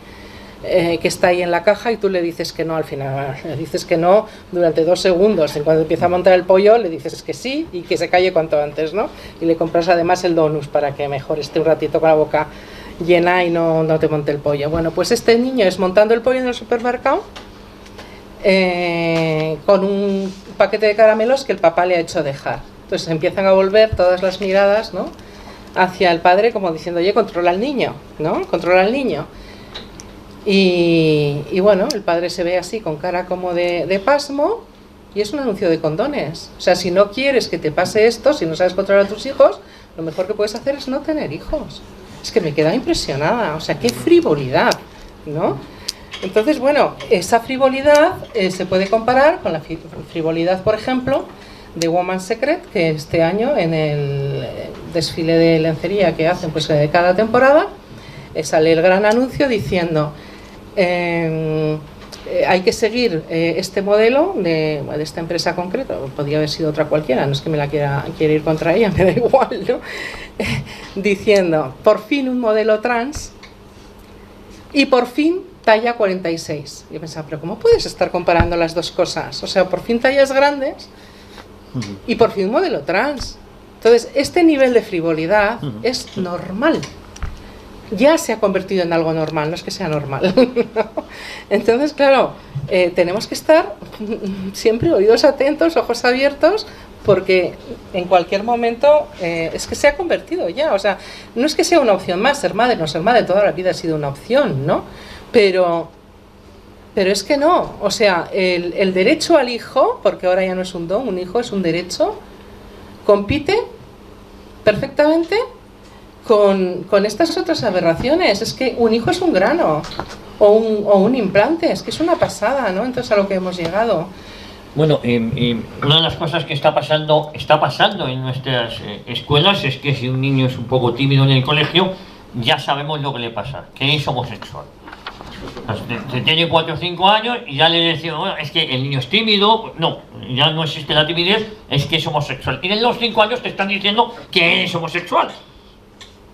que está ahí en la caja y tú le dices que no al final, le dices que no durante 2 segundos, y cuando empieza a montar el pollo le dices que sí y que se calle cuanto antes, ¿no? Y le compras además el donus para que mejor esté un ratito con la boca llena y no te monte el pollo. Bueno, pues este niño es montando el pollo en el supermercado con un paquete de caramelos que el papá le ha hecho dejar. Entonces empiezan a volver todas las miradas, ¿no?, hacia el padre como diciendo, oye, controla al niño, ¿no? Controla al niño. Y bueno, el padre se ve así con cara como de pasmo y es un anuncio de condones. O sea, si no quieres que te pase esto, si no sabes controlar a tus hijos, lo mejor que puedes hacer es no tener hijos. Es que me queda impresionada, o sea, qué frivolidad, ¿no? Entonces, bueno, esa frivolidad se puede comparar con la frivolidad, por ejemplo, de Woman's Secret, que este año en el desfile de lencería que hacen pues de cada temporada sale el gran anuncio diciendo hay que seguir este modelo de esta empresa concreta, podría haber sido otra cualquiera, no es que me la quiera ir contra ella, me da igual, ¿no? Diciendo, por fin un modelo trans y por fin talla 46. Yo pensaba, pero ¿cómo puedes estar comparando las dos cosas? O sea, por fin tallas grandes y por fin un modelo trans. Entonces, este nivel de frivolidad es normal. Ya se ha convertido en algo normal, no es que sea normal. Entonces, claro, tenemos que estar siempre oídos atentos, ojos abiertos, porque en cualquier momento es que se ha convertido ya. O sea, no es que sea una opción más, ser madre, no ser madre, toda la vida ha sido una opción, ¿no? Pero es que no. O sea, el derecho al hijo, porque ahora ya no es un don, un hijo es un derecho, compite perfectamente con estas otras aberraciones. Es que un hijo es un grano o un implante, es que es una pasada, ¿no? Entonces, a lo que hemos llegado. Bueno, una de las cosas que está pasando en nuestras escuelas es que si un niño es un poco tímido en el colegio, ya sabemos lo que le pasa, que es homosexual. Se tiene 4 o 5 años y ya le decimos, bueno, es que el niño es tímido. No, ya no existe la timidez, es que es homosexual. Y en los 5 años te están diciendo que es homosexual.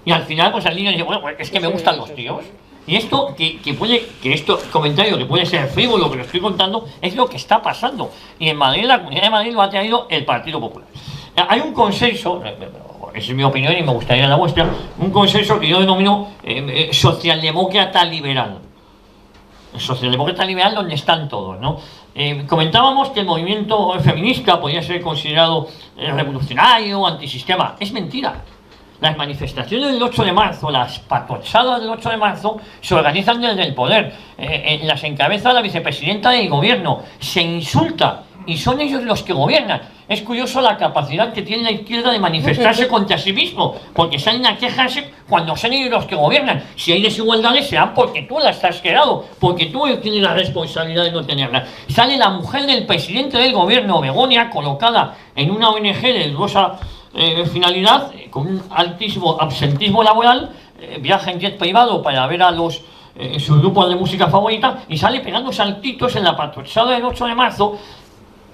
Y al final, pues el niño dice, bueno, es que me gustan los tíos. Y esto, este comentario que puede ser frívolo, que lo estoy contando, es lo que está pasando. Y en Madrid, la Comunidad de Madrid lo ha traído el Partido Popular. Hay un consenso, esa es mi opinión y me gustaría la vuestra, un consenso que yo denomino socialdemócrata liberal. El socialdemócrata liberal donde están todos, ¿no? Comentábamos que el movimiento feminista podía ser considerado revolucionario, antisistema. Es mentira. Las manifestaciones del 8 de marzo, las patochadas del 8 de marzo, se organizan desde el poder. Las encabeza la vicepresidenta del gobierno. Se insulta y son ellos los que gobiernan. Es curioso la capacidad que tiene la izquierda de manifestarse contra sí mismo, porque salen a quejarse cuando son ellos los que gobiernan. Si hay desigualdades, serán porque tú las has creado, porque tú tienes la responsabilidad de no tenerlas. Sale la mujer del presidente del gobierno, Begoña, colocada en una ONG de dudosa finalidad, con un altísimo absentismo laboral, viaja en jet privado para ver a sus grupos de música favorita y sale pegando saltitos en la patochada del 8 de marzo.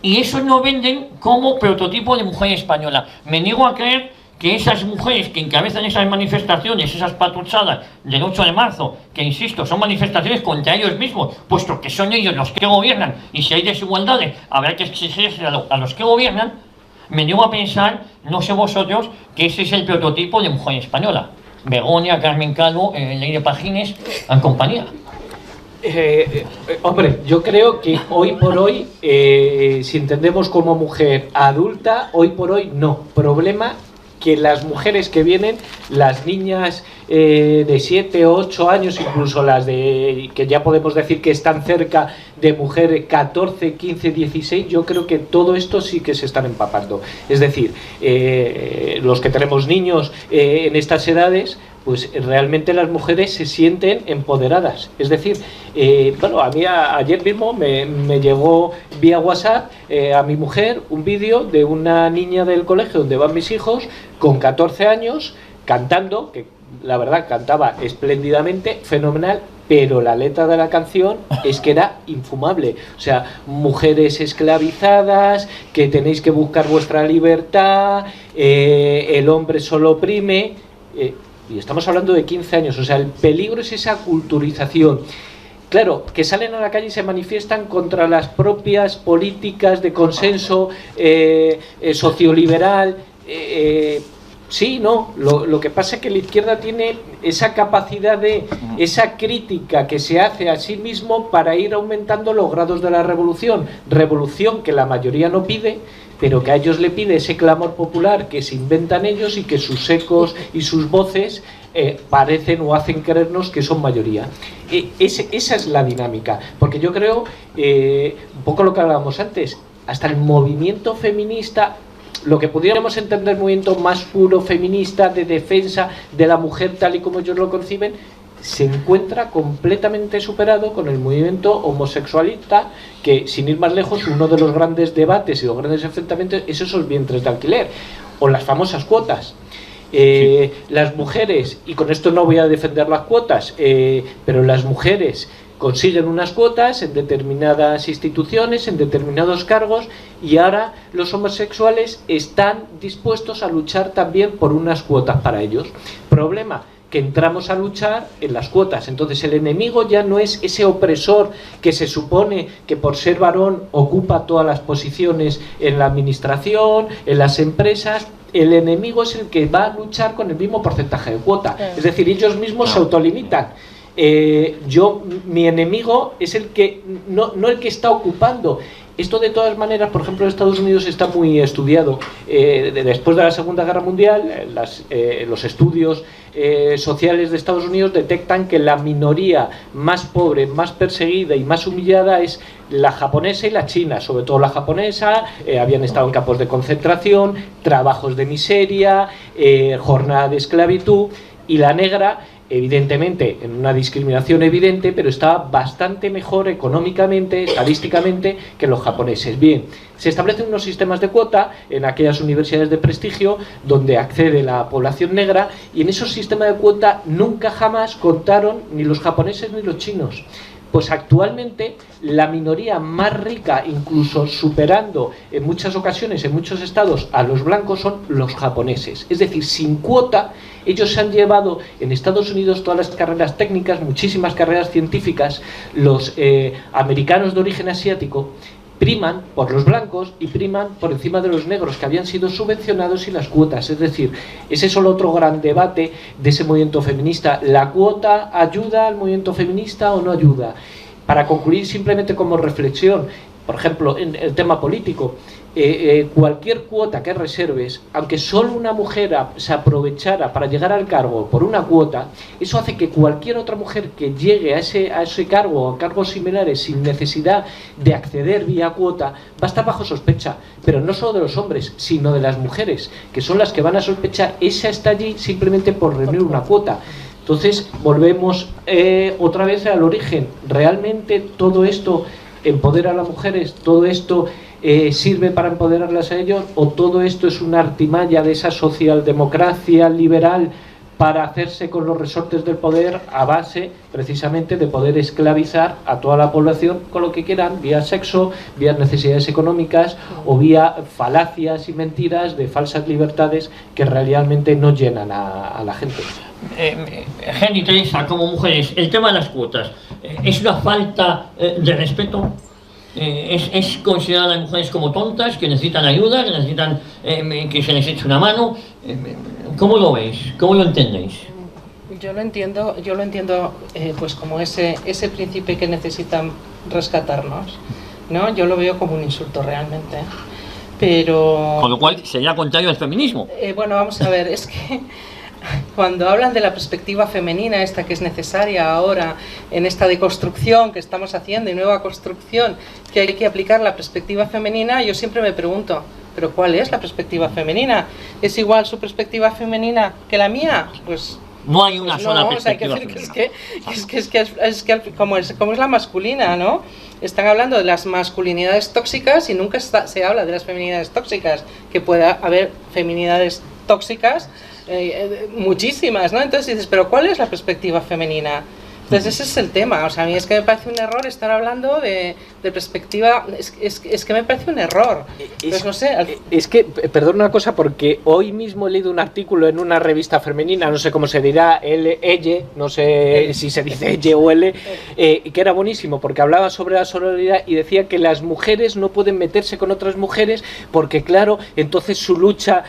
Y eso no venden como prototipo de mujer española. Me niego a creer que esas mujeres que encabezan esas manifestaciones, esas patuchadas del 8 de marzo, que insisto, son manifestaciones contra ellos mismos, puesto que son ellos los que gobiernan, y si hay desigualdades habrá que exigirse a los que gobiernan, me niego a pensar, no sé vosotros, que ese es el prototipo de mujer española. Begoña, Carmen Calvo, Leire Pagines, en compañía. Hombre, yo creo que hoy por hoy, si entendemos como mujer adulta, hoy por hoy no. Problema que las mujeres que vienen, las niñas de 7, 8 años, incluso las que ya podemos decir que están cerca de mujer 14, 15, 16, yo creo que todo esto sí que se están empapando. Es decir, los que tenemos niños en estas edades, pues realmente las mujeres se sienten empoderadas. Es decir, bueno, a mí ayer mismo me llegó vía WhatsApp a mi mujer un vídeo de una niña del colegio donde van mis hijos con 14 años cantando, que la verdad cantaba espléndidamente, fenomenal, pero la letra de la canción es que era infumable. O sea, mujeres esclavizadas, que tenéis que buscar vuestra libertad, el hombre solo oprime. Y estamos hablando de 15 años, o sea, el peligro es esa culturización. Claro, que salen a la calle y se manifiestan contra las propias políticas de consenso socioliberal. Sí, no, lo que pasa es que la izquierda tiene esa capacidad de esa crítica que se hace a sí mismo para ir aumentando los grados de la revolución. Revolución que la mayoría no pide, pero que a ellos le pide ese clamor popular que se inventan ellos y que sus ecos y sus voces parecen o hacen creernos que son mayoría. Esa es la dinámica, porque yo creo, un poco lo que hablábamos antes, hasta el movimiento feminista, lo que pudiéramos entender movimiento más puro feminista de defensa de la mujer tal y como ellos lo conciben, se encuentra completamente superado con el movimiento homosexualista, que sin ir más lejos, uno de los grandes debates y los grandes enfrentamientos es esos vientres de alquiler, o las famosas cuotas. Las mujeres, y con esto no voy a defender las cuotas, pero las mujeres consiguen unas cuotas en determinadas instituciones, en determinados cargos, y ahora los homosexuales están dispuestos a luchar también por unas cuotas para ellos. Problema, que entramos a luchar en las cuotas. Entonces el enemigo ya no es ese opresor que se supone que por ser varón ocupa todas las posiciones en la administración, en las empresas. El enemigo es el que va a luchar con el mismo porcentaje de cuota. Es decir, ellos mismos se autolimitan. Mi enemigo es el que no el que está ocupando. Esto de todas maneras, por ejemplo, en Estados Unidos está muy estudiado. Después de la Segunda Guerra Mundial, los estudios sociales de Estados Unidos detectan que la minoría más pobre, más perseguida y más humillada es la japonesa y la china. Sobre todo la japonesa, habían estado en campos de concentración, trabajos de miseria, jornada de esclavitud, y la negra, evidentemente, en una discriminación evidente, pero estaba bastante mejor económicamente, estadísticamente, que los japoneses. Bien, se establecen unos sistemas de cuota en aquellas universidades de prestigio donde accede la población negra, y en esos sistemas de cuota nunca jamás contaron ni los japoneses ni los chinos. Pues actualmente la minoría más rica, incluso superando en muchas ocasiones, en muchos estados, a los blancos, son los japoneses. Es decir, sin cuota, ellos se han llevado en Estados Unidos todas las carreras técnicas, muchísimas carreras científicas. Los americanos de origen asiático priman por los blancos y priman por encima de los negros, que habían sido subvencionados, y las cuotas. Es decir, ese es solo otro gran debate de ese movimiento feminista. ¿La cuota ayuda al movimiento feminista o no ayuda? Para concluir, simplemente como reflexión, por ejemplo, en el tema político, cualquier cuota que reserves, aunque solo una mujer se aprovechara para llegar al cargo por una cuota, eso hace que cualquier otra mujer que llegue a ese cargo o a cargos similares sin necesidad de acceder vía cuota va a estar bajo sospecha, pero no solo de los hombres, sino de las mujeres, que son las que van a sospechar. Esa está allí simplemente por reunir una cuota. Entonces volvemos otra vez al origen. ¿Realmente todo esto empodera a las mujeres? ¿Todo esto sirve para empoderarlas a ellos? ¿O todo esto es una artimalla de esa socialdemocracia liberal para hacerse con los resortes del poder a base precisamente de poder esclavizar a toda la población con lo que quieran, vía sexo, vía necesidades económicas o vía falacias y mentiras de falsas libertades que realmente no llenan a la gente? Henry, Teresa, como mujeres, el tema de las cuotas, ¿es una falta de respeto? ¿Es considerar a las mujeres como tontas, que necesitan ayuda, que necesitan que se les eche una mano? ¿Cómo lo veis? ¿Cómo lo entendéis? Yo lo entiendo pues como ese príncipe que necesitan rescatarnos, ¿no? Yo lo veo como un insulto realmente, pero... Con lo cual sería contrario al feminismo. Bueno, vamos a ver, es que cuando hablan de la perspectiva femenina, esta que es necesaria ahora en esta deconstrucción que estamos haciendo y nueva construcción, que hay que aplicar la perspectiva femenina, yo siempre me pregunto, ¿pero cuál es la perspectiva femenina? ¿Es igual su perspectiva femenina que la mía? Pues no hay una sola perspectiva. O sea, es que como es la masculina, ¿no? Están hablando de las masculinidades tóxicas y nunca se habla de las feminidades tóxicas, que pueda haber feminidades tóxicas, muchísimas, ¿no? Entonces dices, ¿pero cuál es la perspectiva femenina? Entonces ese es el tema. O sea, a mí es que me parece un error estar hablando de perspectiva, es que me parece un error. Entonces, no sé. Es que, perdón una cosa, porque hoy mismo he leído un artículo en una revista femenina, no sé cómo se dirá, elle, no sé si se dice elle o L, que era buenísimo, porque hablaba sobre la sororidad y decía que las mujeres no pueden meterse con otras mujeres porque, claro, entonces su lucha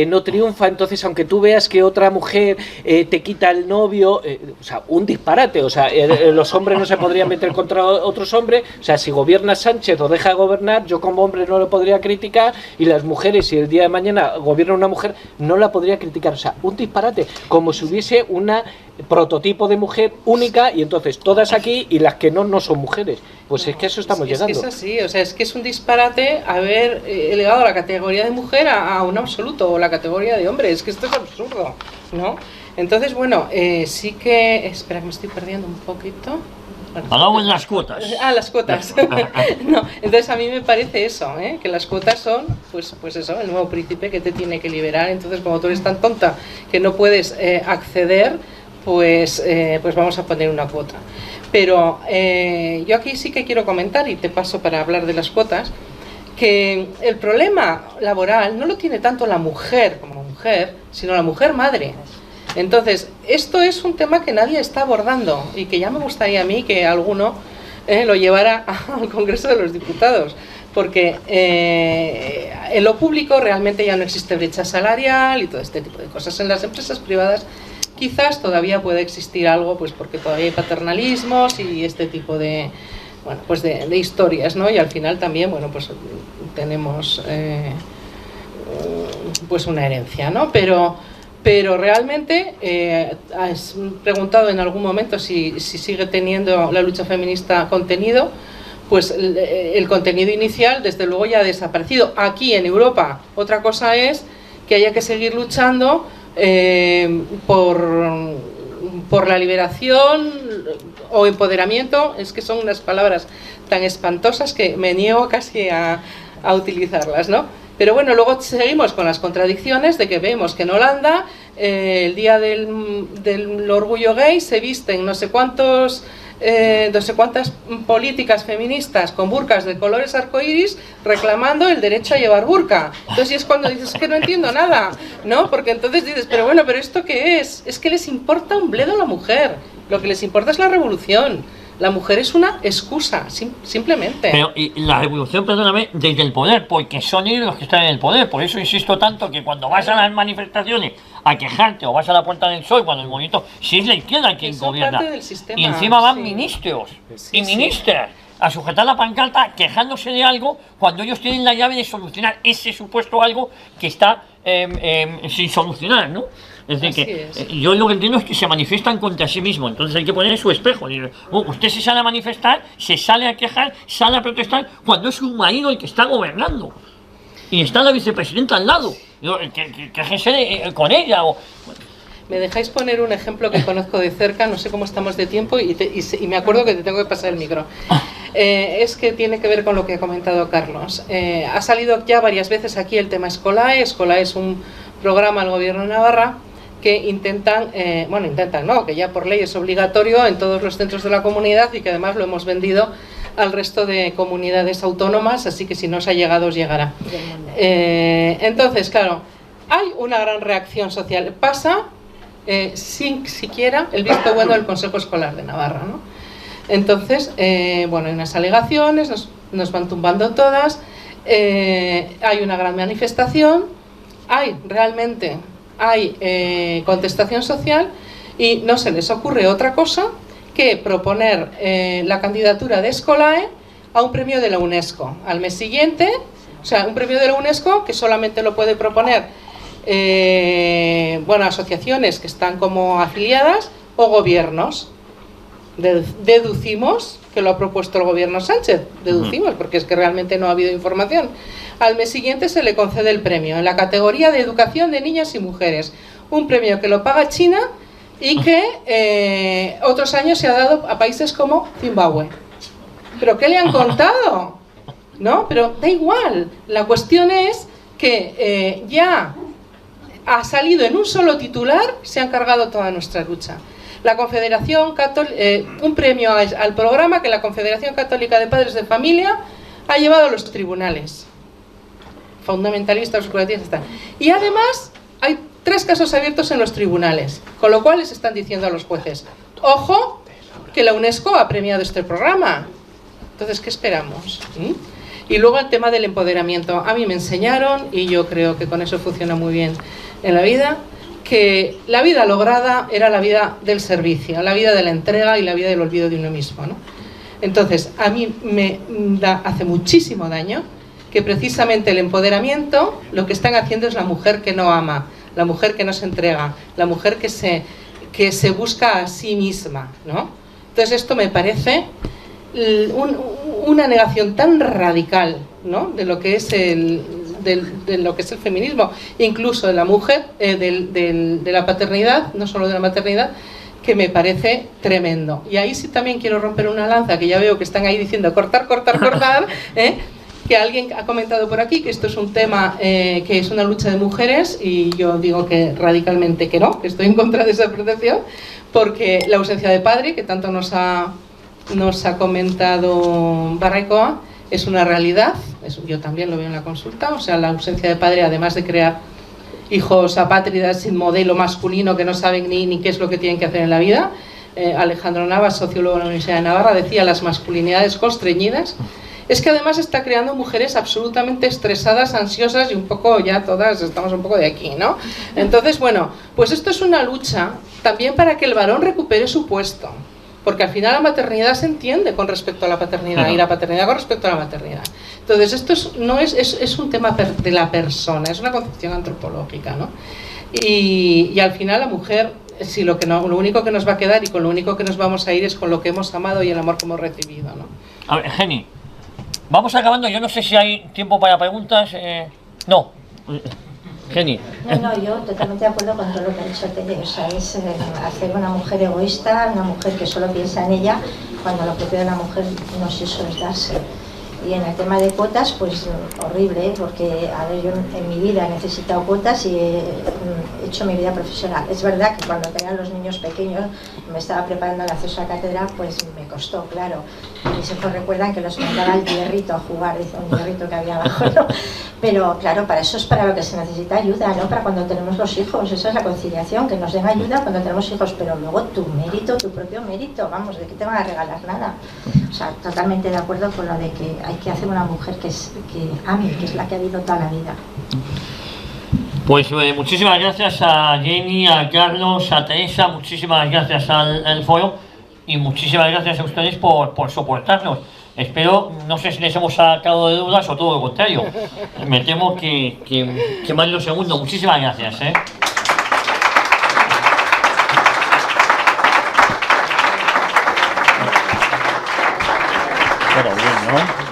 no triunfa. Entonces, aunque tú veas que otra mujer te quita el novio, o sea, un disparate. O sea, los hombres no se podrían meter contra otros hombres. O sea, si gobierna Sánchez o deja de gobernar, yo como hombre no lo podría criticar, y las mujeres, si el día de mañana gobierna una mujer, no la podría criticar. O sea, un disparate, como si hubiese una prototipo de mujer única y entonces todas aquí y las que no son mujeres. Pues es que a eso estamos llegando. Es que es así, o sea, es que es un disparate haber elevado la categoría de mujer a un absoluto, o la categoría de hombre. Es que esto es absurdo. ¿no? Entonces, bueno, sí que... Espera, que me estoy perdiendo un poquito. Bueno, Hablamos de las cuotas. Ah, las cuotas. No, entonces a mí me parece eso, que las cuotas son, pues eso, el nuevo príncipe que te tiene que liberar. Entonces, como tú eres tan tonta que no puedes acceder, pues vamos a poner una cuota. Pero yo aquí sí que quiero comentar, y te paso para hablar de las cuotas, que el problema laboral no lo tiene tanto la mujer como mujer, sino la mujer madre. Entonces, esto es un tema que nadie está abordando y que ya me gustaría a mí que alguno lo llevara al Congreso de los Diputados, porque en lo público realmente ya no existe brecha salarial y todo este tipo de cosas. En las empresas privadas quizás todavía puede existir algo, pues porque todavía hay paternalismos y este tipo de, bueno, pues de historias, ¿no? Y al final también, bueno, pues tenemos pues una herencia, ¿no? Pero realmente, has preguntado en algún momento si sigue teniendo la lucha feminista contenido, pues el contenido inicial desde luego ya ha desaparecido. Aquí en Europa, otra cosa es que haya que seguir luchando por la liberación o empoderamiento, es que son unas palabras tan espantosas que me niego casi a utilizarlas, ¿no? Pero bueno, luego seguimos con las contradicciones de que vemos que en Holanda el día del orgullo gay se visten no sé cuántas políticas feministas con burkas de colores arcoíris reclamando el derecho a llevar burka. Entonces, y es cuando dices que no entiendo nada, ¿no? Porque entonces dices, pero bueno, ¿pero esto qué es? Es que les importa un bledo a la mujer. Lo que les importa es la revolución. La mujer es una excusa, simplemente. Pero y la revolución, perdóname, desde el poder, porque son ellos los que están en el poder. Por eso insisto tanto que cuando vas a las manifestaciones a quejarte o vas a la Puerta del Sol, cuando el movimiento, si es la izquierda quien Eso gobierna, parte del sistema, y encima van sí. ministros Sí, y ministras a sujetar la pancarta quejándose de algo cuando ellos tienen la llave de solucionar ese supuesto algo que está sin solucionar, ¿no? Es decir, yo lo que entiendo es que se manifiestan contra sí mismos, entonces hay que poner en su espejo. Usted se sale a manifestar, se sale a quejar, sale a protestar, cuando es su marido el que está gobernando. Y está la vicepresidenta al lado. Quéjese con ella. ¿Me dejáis poner un ejemplo que conozco de cerca? No sé cómo estamos de tiempo y me acuerdo que te tengo que pasar el micro. Es que tiene que ver con lo que ha comentado Carlos. Ha salido ya varias veces aquí el tema Escolae. Escolae es un programa del Gobierno de Navarra que intentan, que ya por ley es obligatorio en todos los centros de la comunidad y que además lo hemos vendido al resto de comunidades autónomas, así que si no os ha llegado, os llegará. Entonces, claro, hay una gran reacción social. Pasa sin siquiera el visto bueno del Consejo Escolar de Navarra, ¿no? Entonces, hay unas alegaciones, nos van tumbando todas, hay una gran manifestación, hay contestación social y no se les ocurre otra cosa que proponer la candidatura de Escolae a un premio de la UNESCO. Al mes siguiente, o sea, un premio de la UNESCO que solamente lo puede proponer asociaciones que están como afiliadas o gobiernos. Deducimos que lo ha propuesto el gobierno Sánchez, deducimos, porque es que realmente no ha habido información. Al mes siguiente se le concede el premio en la categoría de educación de niñas y mujeres, un premio que lo paga China y que otros años se ha dado a países como Zimbabue. ¿Pero qué le han contado? ¿No? Pero da igual, la cuestión es que ya ha salido en un solo titular, se han cargado toda nuestra lucha. La Confederación un premio al programa que la Confederación Católica de Padres de Familia ha llevado a los tribunales. Fundamentalistas, oscurantistas, y además hay 3 casos abiertos en los tribunales, con lo cual les están diciendo a los jueces, ojo, que la UNESCO ha premiado este programa. Entonces, ¿qué esperamos? Y luego el tema del empoderamiento. A mí me enseñaron, y yo creo que con eso funciona muy bien en la vida, que la vida lograda era la vida del servicio, la vida de la entrega y la vida del olvido de uno mismo, ¿no? Entonces, a mí me hace muchísimo daño que precisamente el empoderamiento lo que están haciendo es la mujer que no ama, la mujer que no se entrega, la mujer que se busca a sí misma, ¿no? Entonces esto me parece una negación tan radical, ¿no?, de lo que es de lo que es el feminismo, incluso de la mujer, de la paternidad, no solo de la maternidad, que me parece tremendo. Y ahí sí también quiero romper una lanza, que ya veo que están ahí diciendo cortar, que alguien ha comentado por aquí que esto es un tema que es una lucha de mujeres, y yo digo que radicalmente que no, que estoy en contra de esa percepción, porque la ausencia de padre, que tanto nos ha comentado Barraikoa, es una realidad. Yo también lo veo en la consulta. O sea, la ausencia de padre, además de crear hijos apátridas sin modelo masculino que no saben ni qué es lo que tienen que hacer en la vida. Alejandro Navas, sociólogo de la Universidad de Navarra, decía las masculinidades constreñidas. Es que además está creando mujeres absolutamente estresadas, ansiosas, y un poco ya todas estamos un poco de aquí, ¿no? Entonces, bueno, pues esto es una lucha también para que el varón recupere su puesto. Porque al final la maternidad se entiende con respecto a la paternidad, y la paternidad con respecto a la maternidad. Entonces esto es un tema de la persona, es una concepción antropológica, ¿no? Y al final la mujer, si lo único que nos va a quedar y con lo único que nos vamos a ir es con lo que hemos amado y el amor que hemos recibido, ¿no? A ver, Jenny, vamos acabando. Yo no sé si hay tiempo para preguntas. No. Jenny. No, yo totalmente de acuerdo con todo lo que ha dicho Tere. O sea, es hacer una mujer egoísta, una mujer que solo piensa en ella, cuando lo propio de la mujer no es eso, es darse. Y en el tema de cuotas, pues horrible, porque a ver, yo en mi vida he necesitado cuotas y he hecho mi vida profesional. Es verdad que cuando tenía los niños pequeños, me estaba preparando el acceso a cátedra, pues me costó, claro. Mis hijos recuerdan que los mandaba al hierrito a jugar, dice un hierrito que había abajo, ¿no? Pero claro, para eso es para lo que se necesita ayuda, ¿no? Para cuando tenemos los hijos, esa es la conciliación, que nos den ayuda cuando tenemos hijos, pero luego tu mérito, tu propio mérito, vamos, ¿de qué te van a regalar nada? O sea, totalmente de acuerdo con lo de que hay que hacer una mujer que ame, que es la que ha vivido toda la vida. Pues muchísimas gracias a Jenny, a Carlos, a Teresa, muchísimas gracias al foro, y muchísimas gracias a ustedes por soportarnos. Espero, no sé si les hemos sacado de dudas o todo lo contrario. Me temo que más de lo segundo. Muchísimas gracias. Pero bien, ¿no?